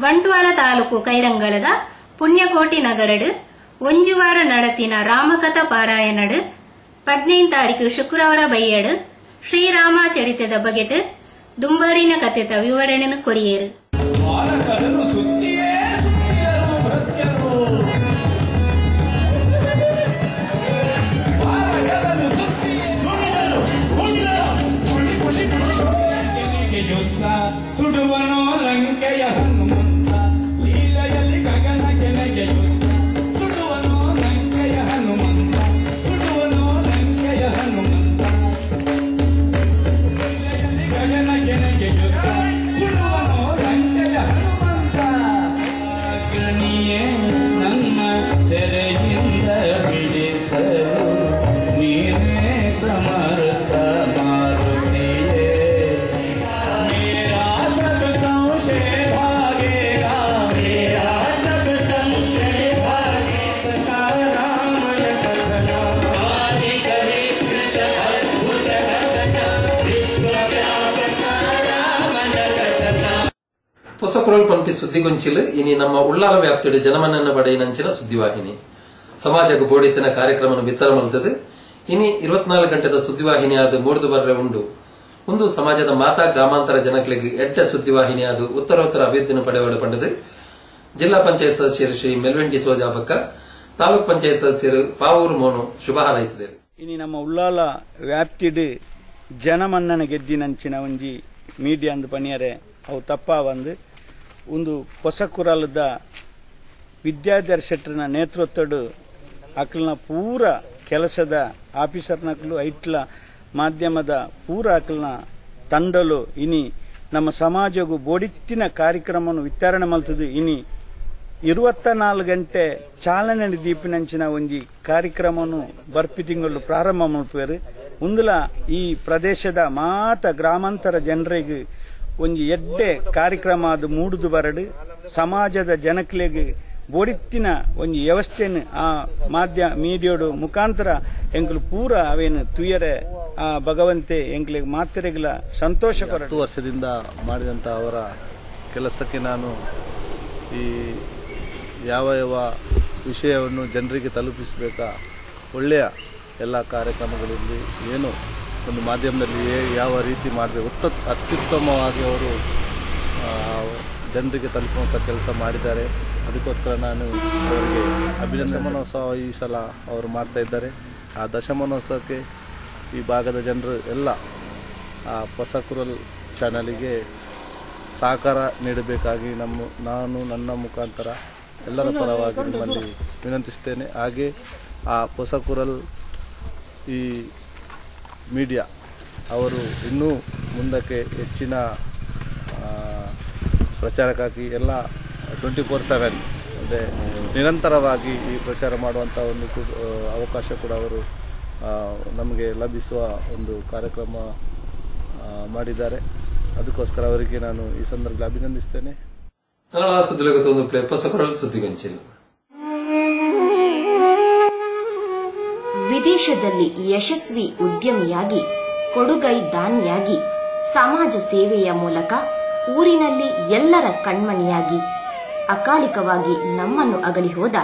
ಬಂಟ್ವಾಳ ತಾಲೂಕು ಕೈರಂಗಳದ ಪುಣ್ಯಕೋಟಿ ನಗರಡು ಒಂಜುವಾರ ನಡತಿನ ರಾಮಕಥಾ ಪಾರಾಯಣಡು 15 ತಾರೀಕು ಶುಕ್ರವಾರ ಬೈಯಡು ಶ್ರೀರಾಮ ಚರಿತ್ರದ ಬಗೆಟ್ ದುಂಬರಿನ ಕಥೆತ ವಿವರಣೆಯನ್ನು ಕೊರಿಯರು. ಸುಡುವನೋ ಲಂಕೆಯ ಹನುಮಂತ, ಲೀಲೆಯಲ್ಲಿ ಗಗನ ಕೆಳಗೆ ಯುದ್ಧ. ಸುಡುವನೋ ಲಂಕೆಯ ಹನುಮಂತ, ಸುಡುವನೋ ಲಂಕೆಯ ಹನುಮಂತ, ಲೀಲೆಯಲ್ಲಿ ಗಗನ ಕೆಳಗೆ ಯುದ್ಧ. ಸುಡುವನೋ ಲಂಕೆಯ ಹನುಮಂತ. ಅಗ್ನಿಯೇ ನನ್ನ ಸೆರೆಯಿಂದ ಬಿಡಿಸಲು ನೀನೇ ಸಮರ್ಥ ಮಾರುತಿಯೇ. ಹೊಸ ಕುರಲ್ ಪಂಪಿ ಸುದ್ದಿಗೊಂಚಿಲು ಇನಿ ನಮ್ಮ ಉಳ್ಳಾಲ ವ್ಯಾಪ್ತಿಯ ಜನಮನ್ನನ ಬಡೆಯಿನಂಚಿನ ಸುದ್ದಿವಾಹಿನಿ ಸಮಾಜಕ್ಕೆ ಬೋಡಿತಿನ ಕಾರ್ಯಕ್ರಮವನ್ನು ಬಿತ್ತರ ಮಲ್ತದು. ಇನಿ 24 ಗಂಟೆದ ಸುದ್ದಿವಾಹಿನಿಯಾದ ಮೂಡಿದು ಬರ್ರೆ ಉಂಡು. ಒಂದು ಸಮಾಜದ ಮಾತಾ ಗ್ರಾಮಾಂತರ ಜನಗಳಿಗೆ ಎಡ್ಡ ಸುದ್ದಿವಾಹಿನಿಯಾದ ಉತ್ತರೋತ್ತರ ಅಭಿವೃದ್ಧಿನ ಪಡೆಯಲು ಪಂಡದು. ಜಿಲ್ಲಾ ಪಂಚಾಯತ್ ಸದಸ್ಯರು ಶ್ರೀ ಮೆಲ್ವೆಂಟಿ ಸೋಜಾಬಕ್ಕ, ತಾಲೂಕ್ ಪಂಚಾಯತ್ ಸದಸ್ಯರು ಪಾವೂರು ಮೋನು ಶುಭ ಹಾರೈಸಿದರು. ಇನಿ ನಮ್ಮ ಉಳ್ಳಾಲ ವ್ಯಾಪ್ತಿಡ್ ಜನಮನ್ನನ ಗೆದ್ದಿನಂಚಿನ ಒಂಜಿ ಮೀಡಿಯಾ ಅಂದು ಪನಿಯರೆ ಅವು ತಪ್ಪ ಒಂದು ಹೊಸ ಕುರಲದ ವಿದ್ಯಾಧರ್ ಶೆಟ್ಟರ್ನ ನೇತೃತ್ವಡು ಅಕ್ಲನ ಪೂರ ಕೆಲಸದ ಆಫೀಸರ್ನಕ್ಲು ಐಟ್ಲ ಮಾಧ್ಯಮದ ಪೂರ ಅಕ್ಲನ ತಂಡಲು ಇನಿ ನಮ್ಮ ಸಮಾಜಗೂ ಬೋಡಿತ್ತಿನ ಕಾರ್ಯಕ್ರಮವನ್ನು ವಿತರಣೆ ಮಲ್ತದು. ಇನಿ 24 ಗಂಟೆ ಚಾಲನೆ ದೀಪಿನಂಚಿನ ಒಂಜಿ ಕಾರ್ಯಕ್ರಮವನ್ನು ಬರ್ಪಿ ತಿಂಗಳು ಪ್ರಾರಂಭ ಮಾಡ್ಪೇರು. ಮುಂದಲ ಈ ಪ್ರದೇಶದ ಮಾತ ಗ್ರಾಮಾಂತರ ಜನರಿಗೆ ಒಂಜಿ ಎಡ್ಡೆ ಕಾರ್ಯಕ್ರಮ ಅದು ಮೂಡುದು ಬರಡು ಸಮಾಜದ ಜನಕ್ಲೆಗೆ ಬೋಡಿತ್ತಿನ ಒಂಜಿ ವ್ಯವಸ್ಥೆಯನ್ನು ಆ ಮೀಡಿಯೋಡು ಮುಖಾಂತರ ಎಂಕಲು ಪೂರ ಅವೇನು ತುಯರೆ ಆ ಭಗವಂತೆ ಎಂಕ್ಲಿಗೆ ಮಾತ್ರೆಗಳ ಸಂತೋಷ ಕೊರ. 10 ವರ್ಷದಿಂದ ಮಾಡಿದಂತ ಅವರ ಕೆಲಸಕ್ಕೆ ನಾನು ಈ ಯಾವ ವಿಷಯವನ್ನು ಜನರಿಗೆ ತಲುಪಿಸಬೇಕಾ ಒಳ್ಳೆಯ ಎಲ್ಲ ಕಾರ್ಯಕ್ರಮಗಳಲ್ಲಿ ಏನು ಒಂದು ಮಾಧ್ಯಮದಲ್ಲಿ ಯಾವ ರೀತಿ ಮಾಡಬೇಕು ಅತ್ಯುತ್ತಮವಾಗಿ ಅವರು ಜನರಿಗೆ ತಲುಪುವಂಥ ಕೆಲಸ ಮಾಡಿದ್ದಾರೆ. ಅದಕ್ಕೋಸ್ಕರ ನಾನು ಅವರಿಗೆ ದಶಮಾನೋತ್ಸವ ಈ ಸಲ ಅವರು ಮಾಡ್ತಾ ಇದ್ದಾರೆ. ಆ ದಶಮಾನೋತ್ಸವಕ್ಕೆ ಈ ಭಾಗದ ಜನರು ಎಲ್ಲ ಆ ಹೊಸಕುರಲ್ ಚಾನಲಿಗೆ ಸಹಕಾರ ನೀಡಬೇಕಾಗಿ ನಾನು ನನ್ನ ಮುಖಾಂತರ ಎಲ್ಲರ ಪರವಾಗಿ ನಿಮ್ಮಲ್ಲಿ ವಿನಂತಿಸುತ್ತೇನೆ. ಹಾಗೆ ಆ ಹೊಸಕುರಲ್ ಈ ಮೀಡಿಯಾ ಅವರು ಇನ್ನೂ ಮುಂದಕ್ಕೆ ಹೆಚ್ಚಿನ ಪ್ರಚಾರಕ್ಕಾಗಿ ಎಲ್ಲ 24/7 ಅಂದರೆ ನಿರಂತರವಾಗಿ ಈ ಪ್ರಚಾರ ಮಾಡುವಂಥ ಒಂದು ಅವಕಾಶ ಕೂಡ ಅವರು ನಮಗೆ ಲಭಿಸುವ ಒಂದು ಕಾರ್ಯಕ್ರಮ ಮಾಡಿದ್ದಾರೆ. ಅದಕ್ಕೋಸ್ಕರ ಅವರಿಗೆ ನಾನು ಈ ಸಂದರ್ಭದಲ್ಲಿ ಅಭಿನಂದಿಸ್ತೇನೆ. ವಿದೇಶದಲ್ಲಿ ಯಶಸ್ವಿ ಉದ್ಯಮಿಯಾಗಿ ಕೊಡುಗೈ ದಾನಿಯಾಗಿ ಸಮಾಜ ಸೇವೆಯ ಮೂಲಕ ಊರಿನಲ್ಲಿ ಎಲ್ಲರ ಕಣ್ಮಣಿಯಾಗಿ ಅಕಾಲಿಕವಾಗಿ ನಮ್ಮನ್ನು ಅಗಲಿ ಹೋದ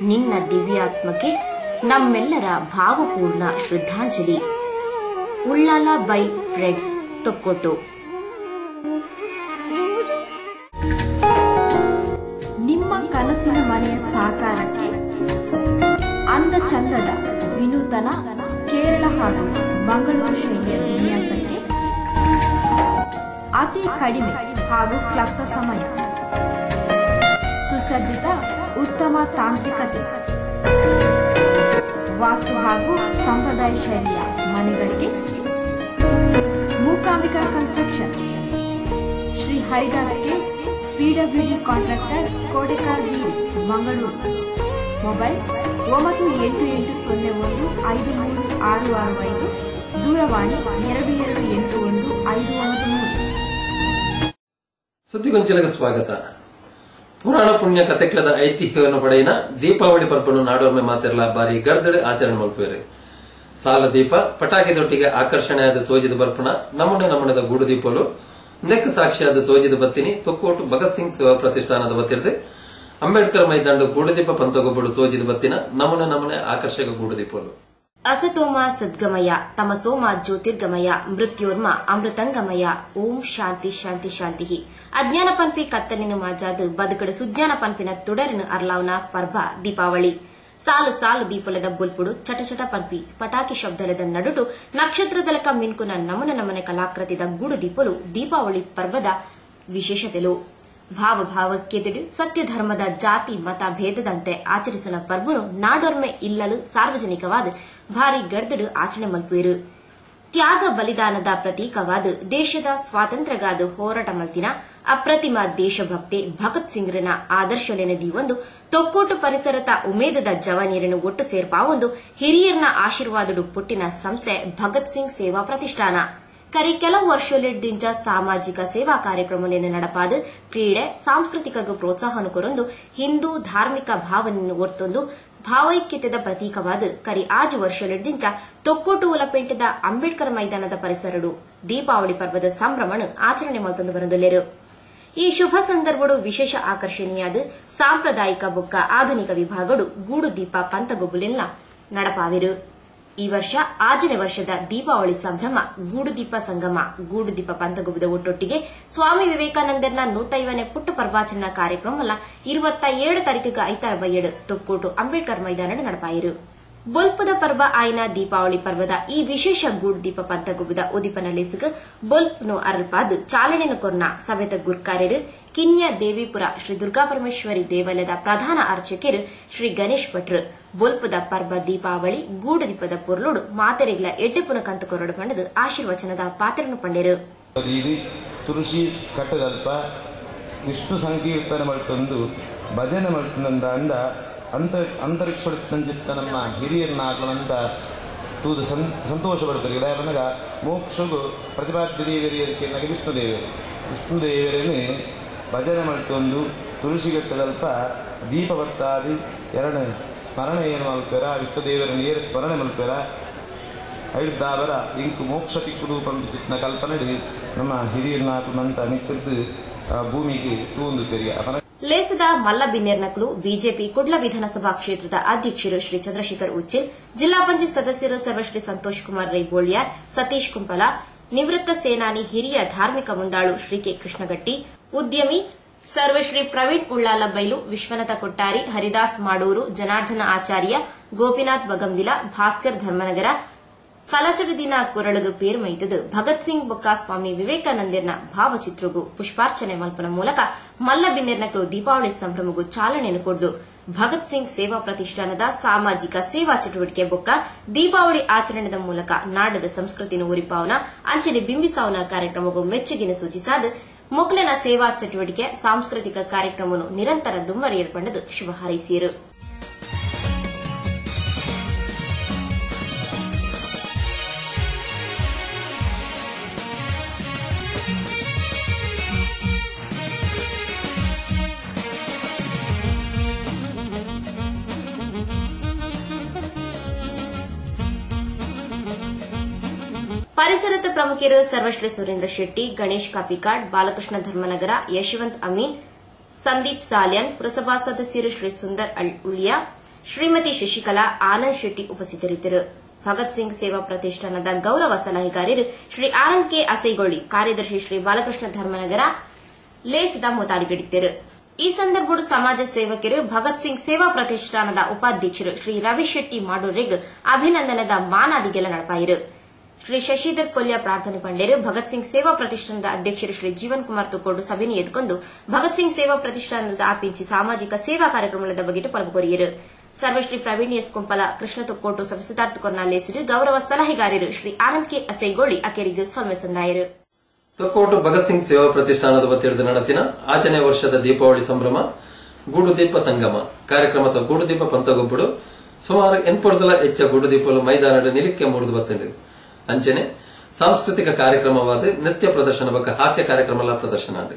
ನಿನ್ನ ದಿವ್ಯಾತ್ಮಕ್ಕೆ ನಮ್ಮೆಲ್ಲರ ಭಾವಪೂರ್ಣ ಶ್ರದ್ಧಾಂಜಲಿ. Ullal by friends, Thokkottu. ನಿಮ್ಮ ಕನಸಿನ ಮನೆಯ ಸಾಕಾರಕ್ಕೆ ಅಂದ ಚಂದದ ವಿನೂತನ ಕೇರಳ ಹಾಗೂ ಮಂಗಳೂರು ಶೈಲಿಯ ವಿನ್ಯಾಸಕ್ಕೆ ಅತಿ ಕಡಿಮೆ ಹಾಗೂ ಕ್ಲಪ್ತ ಸಮಯ, ಸುಸಜ್ಜಿತ ಉತ್ತಮ ತಾಂತ್ರಿಕತೆ, ವಾಸ್ತು ಹಾಗೂ ಸಂಪ್ರದಾಯ ಶೈಲಿಯ ಮನೆಗಳಿಗೆ ಮೂಕಾಂಬಿಕಾ ಕನ್ಸ್ಟ್ರಕ್ಷನ್, ಶ್ರೀ ಹರಿದಾಸ್ಗೆ PWD contractor, Kotekar Beeri, Mangaluru. Mobile 9880153665, ದೂರವಾಣಿ 22815993. ಸುದ್ದಿಗೊಂಚಲಿಗೆ ಸ್ವಾಗತ. ಪುರಾಣ ಪುಣ್ಯ ಕಥೆಕ್ಲದ ಐತಿಹ್ಯವನ್ನು ಪಡೆಯಿನ ದೀಪಾವಳಿ ಪರ್ಪನ್ನು ನಾಡೋರ್ಮೆ ಮಾತೆರ್ಲ ಬಾರಿ ಗರ್ದಡೆ ಆಚರಣೆ ಮಲ್ಪೇರು. ಸಾಲ ದೀಪ ಪಟಾಕಿದೊಟ್ಟಿಗೆ ಆಕರ್ಷಣೆಯಾದ ತೋಜಿದ ಬರ್ಪಣ ನಮೂನೆದ ಗೂಡು ದೀಪಲು ನೆಕ್ ಸಾಕ್ಷಿಯಾದ ತೋಜಿದ ಬತ್ತಿನಿ ತೊಕ್ಕೋಟು ಭಗತ್ ಸಿಂಗ್ ಸೇವಾ ಪ್ರತಿಷ್ಠಾನದ ಬತ್ತಿರದೆ ಅಂಬೇಡ್ಕರ್ ಮೈದಾಂಡು ಗೂಡುದೀಪ ಪಂತಗೊಬ್ಬಡು ತೋಜಿದ ಬತ್ತಿನ ನಮೂನೆ ಆಕರ್ಷಕ ಗೂಡುದೀಪಲು. ಅಸತೋಮ ಸದ್ಗಮಯ ತಮಸೋಮ ಜ್ಯೋತಿರ್ಗಮಯ ಮೃತ್ಯೋರ್ಮ ಅಮೃತಂಗಮಯ. ಓಂ ಶಾಂತಿ ಶಾಂತಿ ಶಾಂತಿ. ಅಜ್ಞಾನ ಪನ್ಪಿ ಕತ್ತಲಿನ ಮಾಜಾದ ಬದುಕಡ ಸುಜ್ಞಾನ ಪನ್ಪಿನ ತುಡರಿನ ಅರ್ಲಾವ್ನ ಪರ್ಬ ದೀಪಾವಳಿ. ಸಾಲು ದೀಪಲದ ಬುಲ್ಪುಡು ಚಟಚಟ ಪನ್ಪಿ ಪಟಾಕಿ ಶಬ್ದಲದ ನಡುಟು ನಕ್ಷತ್ರದಲಕ ಮಿನ್ಕುನ ನಮನೆ ಕಲಾಕೃತಿದ ಗೂಡು ದೀಪಲು ದೀಪಾವಳಿ ಪರ್ವದ ವಿಶೇಷತೆಲು. ಭಾವಕ್ಕೆದಿಡು ಸತ್ಯ ಧರ್ಮದ ಜಾತಿ ಮತ ಭೇದದಂತೆ ಆಚರಿಸುವ ಪರ್ಬನು ನಾಡೊರ್ಮೆ ಇಲ್ಲಲು ಸಾರ್ವಜನಿಕವಾದ ಭಾರಿ ಗರ್ದಡು ಆಚರಣೆ ಮಲ್ಪುವರು. ತ್ಯಾಗ ಬಲಿದಾನದ ಪ್ರತೀಕವಾದ ದೇಶದ ಸ್ವಾತಂತ್ರ್ಯಗಾದ ಹೋರಾಟ ಮಲ್ತಿನ ಅಪ್ರತಿಮ ದೇಶಭಕ್ತಿ ಭಗತ್ ಸಿಂಗ್ರನ ಆದರ್ಶಲೆನದಿ ಒಂದು ತೊಕ್ಕೋಟು ಪರಿಸರದ ಉಮೇದದ ಜವಾನಿಯರನ್ನು ಒಟ್ಟು ಸೇರ್ಪಾವೊಂದು ಹಿರಿಯರ್ನ ಆಶೀರ್ವಾದಡು ಪುಟ್ಟಿನ ಸಂಸ್ಥೆ ಭಗತ್ ಸಿಂಗ್ ಸೇವಾ ಪ್ರತಿಷ್ಠಾನ. ಕರಿ ಕೆಲವು ವರ್ಷಲಿಡ್ದಿಂಚ ಸಾಮಾಜಿಕ ಸೇವಾ ಕಾರ್ಯಕ್ರಮಗಳನ್ನು ನಡಪಾದ ಕ್ರೀಡೆ ಸಾಂಸ್ಕೃತಿಕ ಪ್ರೋತ್ಸಾಹನ ಕೊರೊಂದು ಹಿಂದೂ ಧಾರ್ಮಿಕ ಭಾವನೆಯನ್ನು ಒರ್ತೊಂದು ಭಾವೈಕ್ಯತೆದ ಪ್ರತೀಕವಾದ ಕರಿ ಆಜು ವರ್ಷಲಿಡ್ದಿಂಚ ತೊಕ್ಕೋಟು ಉಲಪೆಂಟದ ಅಂಬೇಡ್ಕರ್ ಮೈದಾನದ ಪರಿಸರಡು ದೀಪಾವಳಿ ಪರ್ವದ ಸಂಭ್ರಮಣ ಆಚರಣೆ ಮಲ್ತೊಂದು ಬರೊಂದುಲ್ಲೆರು. ಈ ಶುಭ ಸಂದರ್ಭಡು ವಿಶೇಷ ಆಕರ್ಷಣೀಯಾದ ಸಾಂಪ್ರದಾಯಿಕ ಬೊಕ್ಕ ಆಧುನಿಕ ವಿಭಾಗಡು ಗೂಡು ದೀಪ ಪಂತಗೊಬ್ಬುಲೆಲ್ಲ ನಡಪಾವಿರು. ಈ ವರ್ಷ ಆಜನೇ ವರ್ಷದ ದೀಪಾವಳಿ ಸಂಭ್ರಮ ಗೂಡು ದೀಪ ಸಂಗಮ ಗೂಡು ದೀಪ ಪಂತಗೊಬ್ಬದ ಒಟ್ಟೊಟ್ಟಿಗೆ ಸ್ವಾಮಿ ವಿವೇಕಾನಂದರ್ನ 150ನೇ ಪುಟ್ಟ ಪರ್ವಾಚರಣಾ ಕಾರ್ಯಕ್ರಮ 27 ತಾರೀಕಿಗೆ 5/7 ತೊಕ್ಕೋಟು ಅಂಬೇಡ್ಕರ್ ಮೈದಾನ ನಡಪಾಯಿರು. ಬೊಲ್ಪದ ಪರ್ವ ಆಯ್ನ ದೀಪಾವಳಿ ಪರ್ವದ ಈ ವಿಶೇಷ ಗೂಡು ದೀಪ ಪಂತಗೊಬ್ಬದ ಉದಿಪನ ಲೆಸುಗ ಬೊಲ್ಪ್ನು ಅರಲ್ಪಾದ್ ಚಾಲನೆನ ಕೊರ್ನ ಸಭೆತ ಗುರ್ಕಾರ್ಯರು ಕಿನ್ಯ ದೇವಿಪುರ ಶ್ರೀ ದುರ್ಗಾಪರಮೇಶ್ವರಿ ದೇವಾಲಯದ ಪ್ರಧಾನ ಅರ್ಚಕರು ಶ್ರೀ ಗಣೇಶ್ ಭಟ್ರು ಬೊಲ್ಪದ ಪರ್ವ ದೀಪಾವಳಿ ಗೂಡು ದೀಪದ ಪೊರ್ಲೋಡು ಮಾತೆರೆಗ್ಲ ಎಡ್ಡೆಪುನ ಕಂತ ಕೊರಡು ಪಂಡದು ಆಶೀರ್ವಚನದ ಪಾತ್ರನು ಪಂಡೆರು. ತುಳಸಿ ಕಟ್ಟದಲ್ಪ ವಿಷ್ಣು ಸಂಕೀರ್ತನೆ ಮಲ್ತೊಂದು ಭಜನೆ ಮಲ್ತಂದ ಅಂದ ಅಂತರಿಕ್ಷ ನಮ್ಮ ಹಿರಿಯರನ್ನಾಗಲಂತ ತೂದು ಸಂತೋಷ ಪಡ್ತಾರೆ. ಇದಾಯಪನಗ ಮೋಕ್ಷಗೂ ಪ್ರತಿಪಾದ್ಯ ದೇವರಿಯರಿಗೆ ನಗೆ ವಿಷ್ಣುದೇವರೇನೆ ಭಜನೆ ಮಲ್ತೊಂದು ತುಳಸಿಗಟ್ಟದಲ್ಪ ದೀಪ ಬತ್ತಾದಿ ಎರಡು ಸ್ಮರಣೆ ಏನು ಮಲ್ಪೆರ ವಿಷ್ಣುದೇವರನ್ನು ಏರು ಸ್ಮರಣೆ ಮಲ್ಪೆರ ಐದಾವರ ಇಂಕು ಮೋಕ್ಷ ತಿಕ್ಕುದು ಪಂಪಿನ ಕಲ್ಪನೆ ನಮ್ಮ ಹಿರಿಯರನ್ನಾಗಲಂತ ನಿಂತಿದ್ದು ಭೂಮಿಗೆ ತೂಂದು ತೆರಿಗೆ ಲೇಸದ ಮಲ್ಲಬಿನ್ನೇರ್ನಕಲು ಬಿಜೆಪಿ ಕುಡ್ಲ ವಿಧಾನಸಭಾ ಕ್ಷೇತ್ರದ ಅಧ್ಯಕ್ಷರು ಶ್ರೀ ಚಂದ್ರಶೇಖರ್ ಉಚ್ಚಿಲ್, ಜಿಲ್ಲಾ ಪಂಚಾಯತ್ ಸದಸ್ಯರು ಸರ್ವಶ್ರೀ ಸಂತೋಷ್ ಕುಮಾರ್ ರೈ ಬೋಳ್ಯಾರ್, ಸತೀಶ್ ಕುಂಪಲ, ನಿವೃತ್ತ ಸೇನಾನಿ ಹಿರಿಯ ಧಾರ್ಮಿಕ ಮುಂದಾಳು ಶ್ರೀ ಕೆ ಕೃಷ್ಣಗಟ್ಟಿ, ಉದ್ಯಮಿ ಸರ್ವಶ್ರೀ ಪ್ರವೀಣ್ ಉಳ್ಳಾಲ ಬೈಲು, ವಿಶ್ವನಾಥ ಕೊಟ್ಟಾರಿ, ಹರಿದಾಸ್ ಮಾಡೂರು, ಜನಾರ್ದನ ಆಚಾರ್ಯ, ಗೋಪಿನಾಥ್ ಬಗಂವಿಲ, ಭಾಸ್ಕರ್ ಧರ್ಮನಗರ ಕಲಸಡು ದಿನ ಕೊರಳಗು ಪೇರು ಮೈತದು ಭಗತ್ ಸಿಂಗ್ ಬೊಕ್ಕ ಸ್ವಾಮಿ ವಿವೇಕಾನಂದರ್ನ ಭಾವಚಿತ್ರಗೂ ಪುಷ್ಪಾರ್ಚನೆ ಮಲ್ಪನ ಮೂಲಕ ಮಲ್ಲಬಿನ್ನೇರ್ನಕಲು ದೀಪಾವಳಿ ಸಂಭ್ರಮಗೂ ಚಾಲನೆಯನ್ನು ಕೊಡ್ದು ಭಗತ್ ಸಿಂಗ್ ಸೇವಾ ಪ್ರತಿಷ್ಠಾನದ ಸಾಮಾಜಿಕ ಸೇವಾ ಚಟುವಟಿಕೆ ಬೊಕ್ಕ ದೀಪಾವಳಿ ಆಚರಣೆದ ಮೂಲಕ ನಾಡದ ಸಂಸ್ಕೃತಿನ ಉರಿಪಾವನ ಅಂಚನೆ ಬಿಂಬಿಸಾವನ ಕಾರ್ಯಕ್ರಮಗೂ ಮೆಚ್ಚುಗೆಯನ್ನು ಸೂಚಿಸಾದ ಮೊಕ್ಲೆನ ಸೇವಾ ಚಟುವಟಿಕೆ ಸಾಂಸ್ಕೃತಿಕ ಕಾರ್ಯಕ್ರಮವನ್ನು ನಿರಂತರ ದುಮ್ಮರಿಯರ್ಪಂಡದು ಶುಭ ಹಾರೈಸಿದರು. ಪರಿಸರದ ಪ್ರಮುಖರು ಸರ್ವಶ್ರೀ ಸುರೇಂದ್ರ ಶೆಟ್ಟಿ, ಗಣೇಶ್ ಕಾಪಿಕಾಡ್, ಬಾಲಕೃಷ್ಣ ಧರ್ಮನಗರ, ಯಶವಂತ್ ಅಮೀನ್, ಸಂದೀಪ್ ಸಾಲ್ಯಾನ್, ಪುರಸಭಾ ಸದಸ್ಯರು ಶ್ರೀ ಸುಂದರ್ ಉಳಿಯಾ, ಶ್ರೀಮತಿ ಶಶಿಕಲಾ, ಆನಂದ್ ಶೆಟ್ಟಿ ಉಪಸ್ಥಿತರಿದ್ದರು. ಭಗತ್ ಸಿಂಗ್ ಸೇವಾ ಪ್ರತಿಷ್ಠಾನದ ಗೌರವ ಸಲಹೆಗಾರರು ಶ್ರೀ ಆನಂದ್ ಕೆ ಅಸೈಗೊಳ್ಳಿ, ಕಾರ್ಯದರ್ಶಿ ಶ್ರೀ ಬಾಲಕೃಷ್ಣ ಧರ್ಮನಗರ ಲೇಸದ ಮೊತಾಲಿಗಡಿದ್ದರು. ಈ ಸಂದರ್ಭ ಸಮಾಜ ಸೇವಕರು ಭಗತ್ ಸಿಂಗ್ ಸೇವಾ ಪ್ರತಿಷ್ಠಾನದ ಉಪಾಧ್ಯಕ್ಷರು ಶ್ರೀ ರವಿ ಶೆಟ್ಟಿ ಮಾಡೂರಿಗ್ ಅಭಿನಂದನದ ಮಾನಾದಿಗೆಲ್ಲ ನಡಪಾಯಿರು. ಶ್ರೀ ಶಶಿಧರ್ ಕೊಲ್ಯ ಪ್ರಾರ್ಥನೆ ಪಂಡೇರು ಭಗತ್ ಸಿಂಗ್ ಸೇವಾ ಪ್ರತಿಷ್ಠಾನದ ಅಧ್ಯಕ್ಷರು ಶ್ರೀ ಜೀವನ್ ಕುಮಾರ್ ತುಕ್ಕೋಡು ಸಭೆಯನ್ನು ಎದ್ದುಕೊಂಡು ಭಗತ್ ಸಿಂಗ್ ಸೇವಾ ಪ್ರತಿಷ್ಠಾನದ ಆಪಿಂಚಿ ಸಾಮಾಜಿಕ ಸೇವಾ ಕಾರ್ಯಕ್ರಮದ ಬಗ್ಗೆ ಪಲಪುರಿಯರು. ಸರ್ವಶ್ರೀ ಪ್ರವೀಣ್ ಎಸ್ ಕುಂಪಲ, ಕೃಷ್ಣ ತುಕ್ಕೋಟು ಸವಿಸಿತಾರ್ಥ ಕೊರ್ನಾಲೇಸಿರು, ಗೌರವ ಸಲಹೆಗಾರರು ಶ್ರೀ ಆನಂದ್ ಕೆ ಅಸೈಗೋಳಿ ಅಕೆರಿಗೆ ಸೊಲ್ಮೆ ಸಂದಾಯರು. ತೊಕ್ಕೋಟು ಭಗತ್ ಸಿಂಗ್ ಸೇವಾ ಪ್ರತಿಷ್ಠಾನದ ವತಿಯಿಂದ ನಡತಿನ ಆಚರಣೆ ವರ್ಷದ ದೀಪಾವಳಿ ಸಂಭ್ರಮ ಗೂಡುದೀಪ ಸಂಗಮ ಕಾರ್ಯಕ್ರಮದ ಗೂಡುದೀಪ ಪಂತಗೊಬ್ಬಡು ಸುಮಾರು 8 ಹೆಚ್ಚ ಗೂಡುದೀಪಲು ಮೈದಾನದ ನಿಲಿಕ್ಕೆ ಮೂಡಿದು ಬತ್ತಂಡು. ಅಂಚನೆ ಸಾಂಸ್ಕೃತಿಕ ಕಾರ್ಯಕ್ರಮವಾದ ನೃತ್ಯ ಪ್ರದರ್ಶನ ಬಗ್ಗೆ ಹಾಸ್ಯ ಕಾರ್ಯಕ್ರಮ ಪ್ರದರ್ಶನ.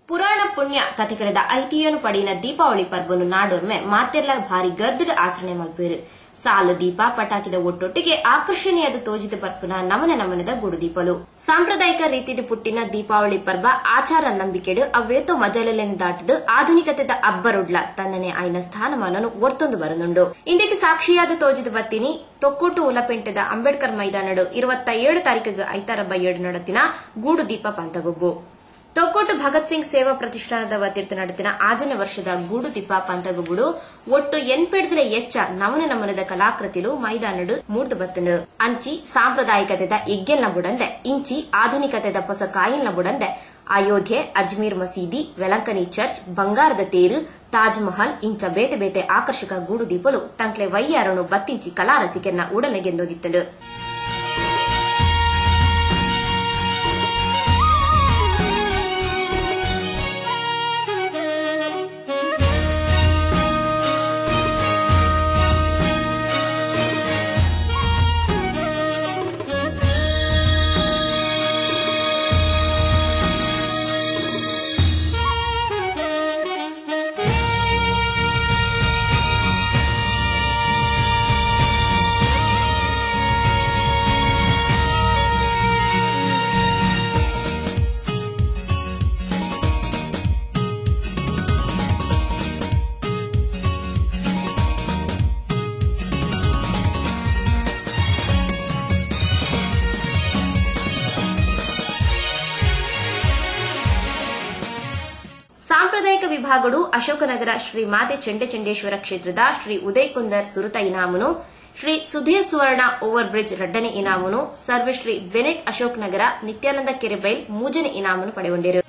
ಪುರಾಣ ಪುಣ್ಯ ಕಥೆಗಳದ ಐತಿಹ್ಯನು ಪಡಿನ ದೀಪಾವಳಿ ಪರ್ವನು ನಾಡೋರ್ಮೆ ಮಾತೆರ್ಲ ಭಾರಿ ಗರ್ದಡ ಆಚರಣೆ ಮಲ್ಪೇರು. ಸಾಲು ದೀಪ ಪಟಾಕಿದ ಒಟ್ಟೊಟ್ಟಿಗೆ ಆಕರ್ಷಣೀಯದ ತೋಜಿದ ಪರ್ಪುನ ನಮನದ ಗುಡುದೀಪಲು ಸಾಂಪ್ರದಾಯಿಕ ರೀತಿಯ ಪುಟ್ಟಿನ ದೀಪಾವಳಿ ಪರ್ವ ಆಚಾರ ನಂಬಿಕೆಡು ಅವೇತೋ ಮಜಲೆಲೆನ ದಾಟದು ಆಧುನಿಕತೆದ ಅಬ್ಬರೊಡ್ಲ ತನ್ನನೆ ಆಯ್ನ ಸ್ಥಾನಮಾನನು ಒರ್ತೊಂದು ಬರನುಂಡು. ಇಂದಿಗೆ ಸಾಕ್ಷಿಯಾದ ತೋಜಿದ ಬತ್ತಿನಿ ತೊಕ್ಕೋಟು ಉಲಪೆಂಟದ ಅಂಬೇಡ್ಕರ್ ಮೈದಾನಡು 27 ತಾರೀಕಿಗೆ ಐತಾರ ಬಯ್ಯಡು ನಡತಿನ ಗೂಡು ದೀಪ ಪಂತಗೊಬ್ಬು. ತೊಕ್ಕೋಟು ಭಗತ್ ಸಿಂಗ್ ಸೇವಾ ಪ್ರತಿಷ್ಠಾನದ ವತಿರ್ಥ ನಡೆತಿನ ಆಜನೆ ವರ್ಷದ ಗೂಡು ದೀಪ ಪಂತಗೊಬ್ಬುಡು ಒಟ್ಟು 8 ಎಚ್ಚ ನಮನದ ಕಲಾಕೃತಿಲು ಮೈದಾನಡು ಮೂಡ್ದು ಬತ್ತನು. ಅಂಚಿ ಸಾಂಪ್ರದಾಯಿಕತೆದ ಇಗ್ಗೆಲ್ನ ಬುಡಂದೆ ಇಂಚಿ ಆಧುನಿಕತೆದ ಹೊಸ ಕಾಯಿಲ್ನ ಬುಡಂದೆ ಅಯೋಧ್ಯೆ, ಅಜ್ಮೀರ್ ಮಸೀದಿ, ವೆಲಂಕನಿ ಚರ್ಚ್, ಬಂಗಾರದ ತೇರು, ತಾಜ್ ಮಹಲ್ ಇಂಚ ಬೇತೆ ಬೇತೆ ಆಕರ್ಷಕ ಗೂಡು ದೀಪಲು ತಂಕ್ಲೆ ವಯ್ಯಾರನು ಬತ್ತಿಂಚಿ ಕಲಾರಸಿಕೆರ್ನ ಉಡಲೆಗೆಂದೋದಿತ್ತಲು. ಸಾಂಪ್ರದಾಯಿಕ ವಿಭಾಗಗಳು ಅಶೋಕನಗರ ಶ್ರೀ ಮಾತೆ ಚೆಂಡೇಶ್ವರ ಕ್ಷೇತ್ರದ ಶ್ರೀ ಉದಯ್ ಕುಂದರ್ ಸುರತ ಇನಾಮನು, ಶ್ರೀ ಸುಧೀರ್ ಸುವರ್ಣ over bridge ರಡ್ಡನೆ ಇನಾಮನು, ಸರ್ವಶ್ರೀ Bennett Ashok Nagar Nithyananda ಕೆರೆಬೈಲ್ ಮೂಜನೆ ಇನಾಮನು ಪಡೆಗೊಂಡಿರು.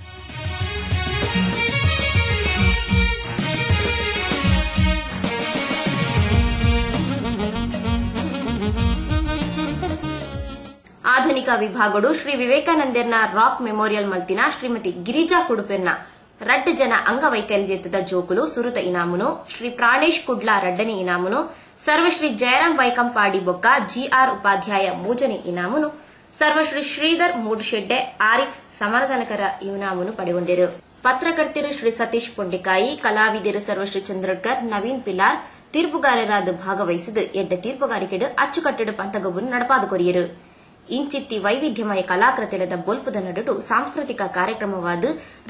ಆಧುನಿಕ ವಿಭಾಗಗಳು ಶ್ರೀ ವಿವೇಕಾನಂದರ್ನ ರಾಕ್ ಮೆಮೋರಿಯಲ್ ಮಲ್ತಿನ ಶ್ರೀಮತಿ ಗಿರಿಜಾ ಕುಡುಪೆರ್ನ ರಡ್ಡು ಜನ ಅಂಗವೈಕಲ್ಯದ ಜೋಕುಲು ಸುರುತ ಇನಾಮುನು ಶ್ರೀ ಪ್ರಾಣೇಶ್ ಕುಡ್ಲಾ ರಡ್ಡನೆ ಇನಾಮುನು ಸರ್ವಶ್ರೀ ಜಯರಾಮ್ ಬೈಕಂಪಾಡಿ ಬೊಕ್ಕ ಜಿಆರ್ ಉಪಾಧ್ಯಾಯ ಮೂಜನೆ ಇನಾಮುನು ಸರ್ವಶ್ರೀ ಶ್ರೀಧರ್ ಮೂಡುಶೆಡ್ಡೆ ಆರಿಫ್ ಸಮಾಧಾನಕರ ಇನಾಮುನು ಪಡೆಗೊಂಡಿರು. ಪತ್ರಕರ್ತರು ಶ್ರೀ ಸತೀಶ್ ಪೊಂಡಿಕಾಯಿ, ಕಲಾವಿದರು ಸರ್ವಶ್ರೀ ಚಂದ್ರಡ್ಕರ್, ನವೀನ್ ಪಿಲಾರ್ ತೀರ್ಪುಗಾರರಾದ ಭಾಗವಹಿಸಿದ್ದು ಎಡ್ಡ ತೀರ್ಪುಗಾರಿಕೆಡು ಅಚ್ಚುಕಟ್ಟಡು ಪಂತಗವನ್ನು ನಡಪಾದು ಕೊರಿಯರು. ಇಂಚಿತ್ತಿ ವೈವಿಧ್ಯಮಯ ಕಲಾಕೃತಿಲದ ಬೊಲ್ಪುದ ನಡುಡು ಸಾಂಸ್ಕೃತಿಕ ಕಾರ್ಯಕ್ರಮವಾದ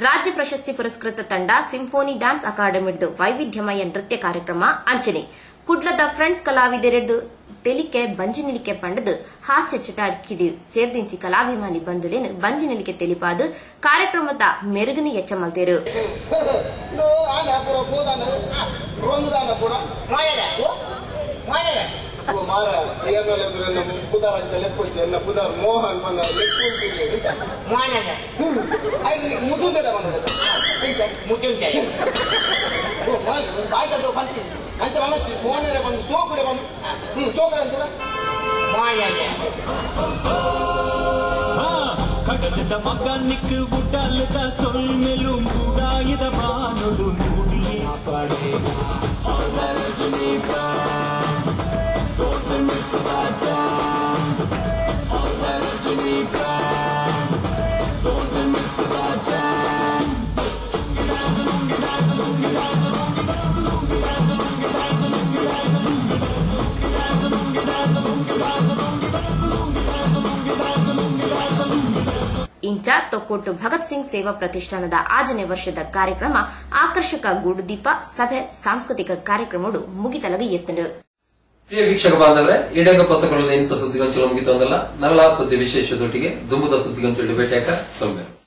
ರಾಜ್ಯ ಪ್ರಶಸ್ತಿ ಪುರಸ್ಕೃತ ತಂಡ ಸಿಂಫೋನಿ ಡ್ಯಾನ್ಸ್ ಅಕಾಡೆಮಿಡ್ದು ವೈವಿಧ್ಯಮಯ ನೃತ್ಯ ಕಾರ್ಯಕ್ರಮ ಅಂಚನೆ ಕುಡ್ಲದ ಫ್ರೆಂಡ್ಸ್ ಕಲಾವಿದರೆಡ್ದು ತೆಲಿಕೆ ಬಂಜಿನಿಲಿಕೆ ಪಂಡದು ಹಾಸ್ಯ ಚಟಾಕಿಡಿ ಸೇರ್ದಿಂಚಿ ಕಲಾಭಿಮಾನಿ ಬಂಧುಲೇನು ಬಂಜಿನಿಲಿಕೆ ತೆಲಿಪಾದು ಕಾರ್ಯಕ್ರಮದ ಮೆರುಗನಿ ಎಚ್ಚ ಮಲ್ತೇರು. ಮೋಹನ್ ಬಂದು ಸೋಕುಡೆ ಬಂದು ಚೋಕಡೆ ಅಂತೀರ ಕಡದ ಮಗನಿಕ್ ಉಡಲದ ಸೊಲ್ಮೆಲು ಮೂಡಾಯಿದ ಬಾನುಡು ಮೂಡಿಯೇ ಪಡೆ ಇಂಚ ತೊಕ್ಕೊಟ್ಟು ಭಗತ್ ಸಿಂಗ್ ಸೇವಾ ಪ್ರತಿಷ್ಠಾನದ 5ನೇ ವರ್ಷದ ಕಾರ್ಯಕ್ರಮ ಆಕರ್ಷಕ ಗೂಡುದೀಪ ಸಭೆ ಸಾಂಸ್ಕೃತಿಕ ಕಾರ್ಯಕ್ರಮಗಳು ಮುಗಿತಲಗ ಎತ್ತಂಡು. ಪ್ರಿಯ ವೀಕ್ಷಕ ಬಾಂಧವರೇ, ಇಡಗ ಪೊಸಗಳನ್ನು ಇಂಥ ಸುದ್ದಿಗೊಂಚಲು ಮುಗಿತೊಂದಲ್ಲ ನವಲ ಸುದ್ದಿ ವಿಶೇಷದೊಟ್ಟಿಗೆ ದುಂಬುದ ಸುದ್ದಿಗೊಂಚಲು ಭೇಟಿಯಾಕ ಸೊಲ್ಮೇರು.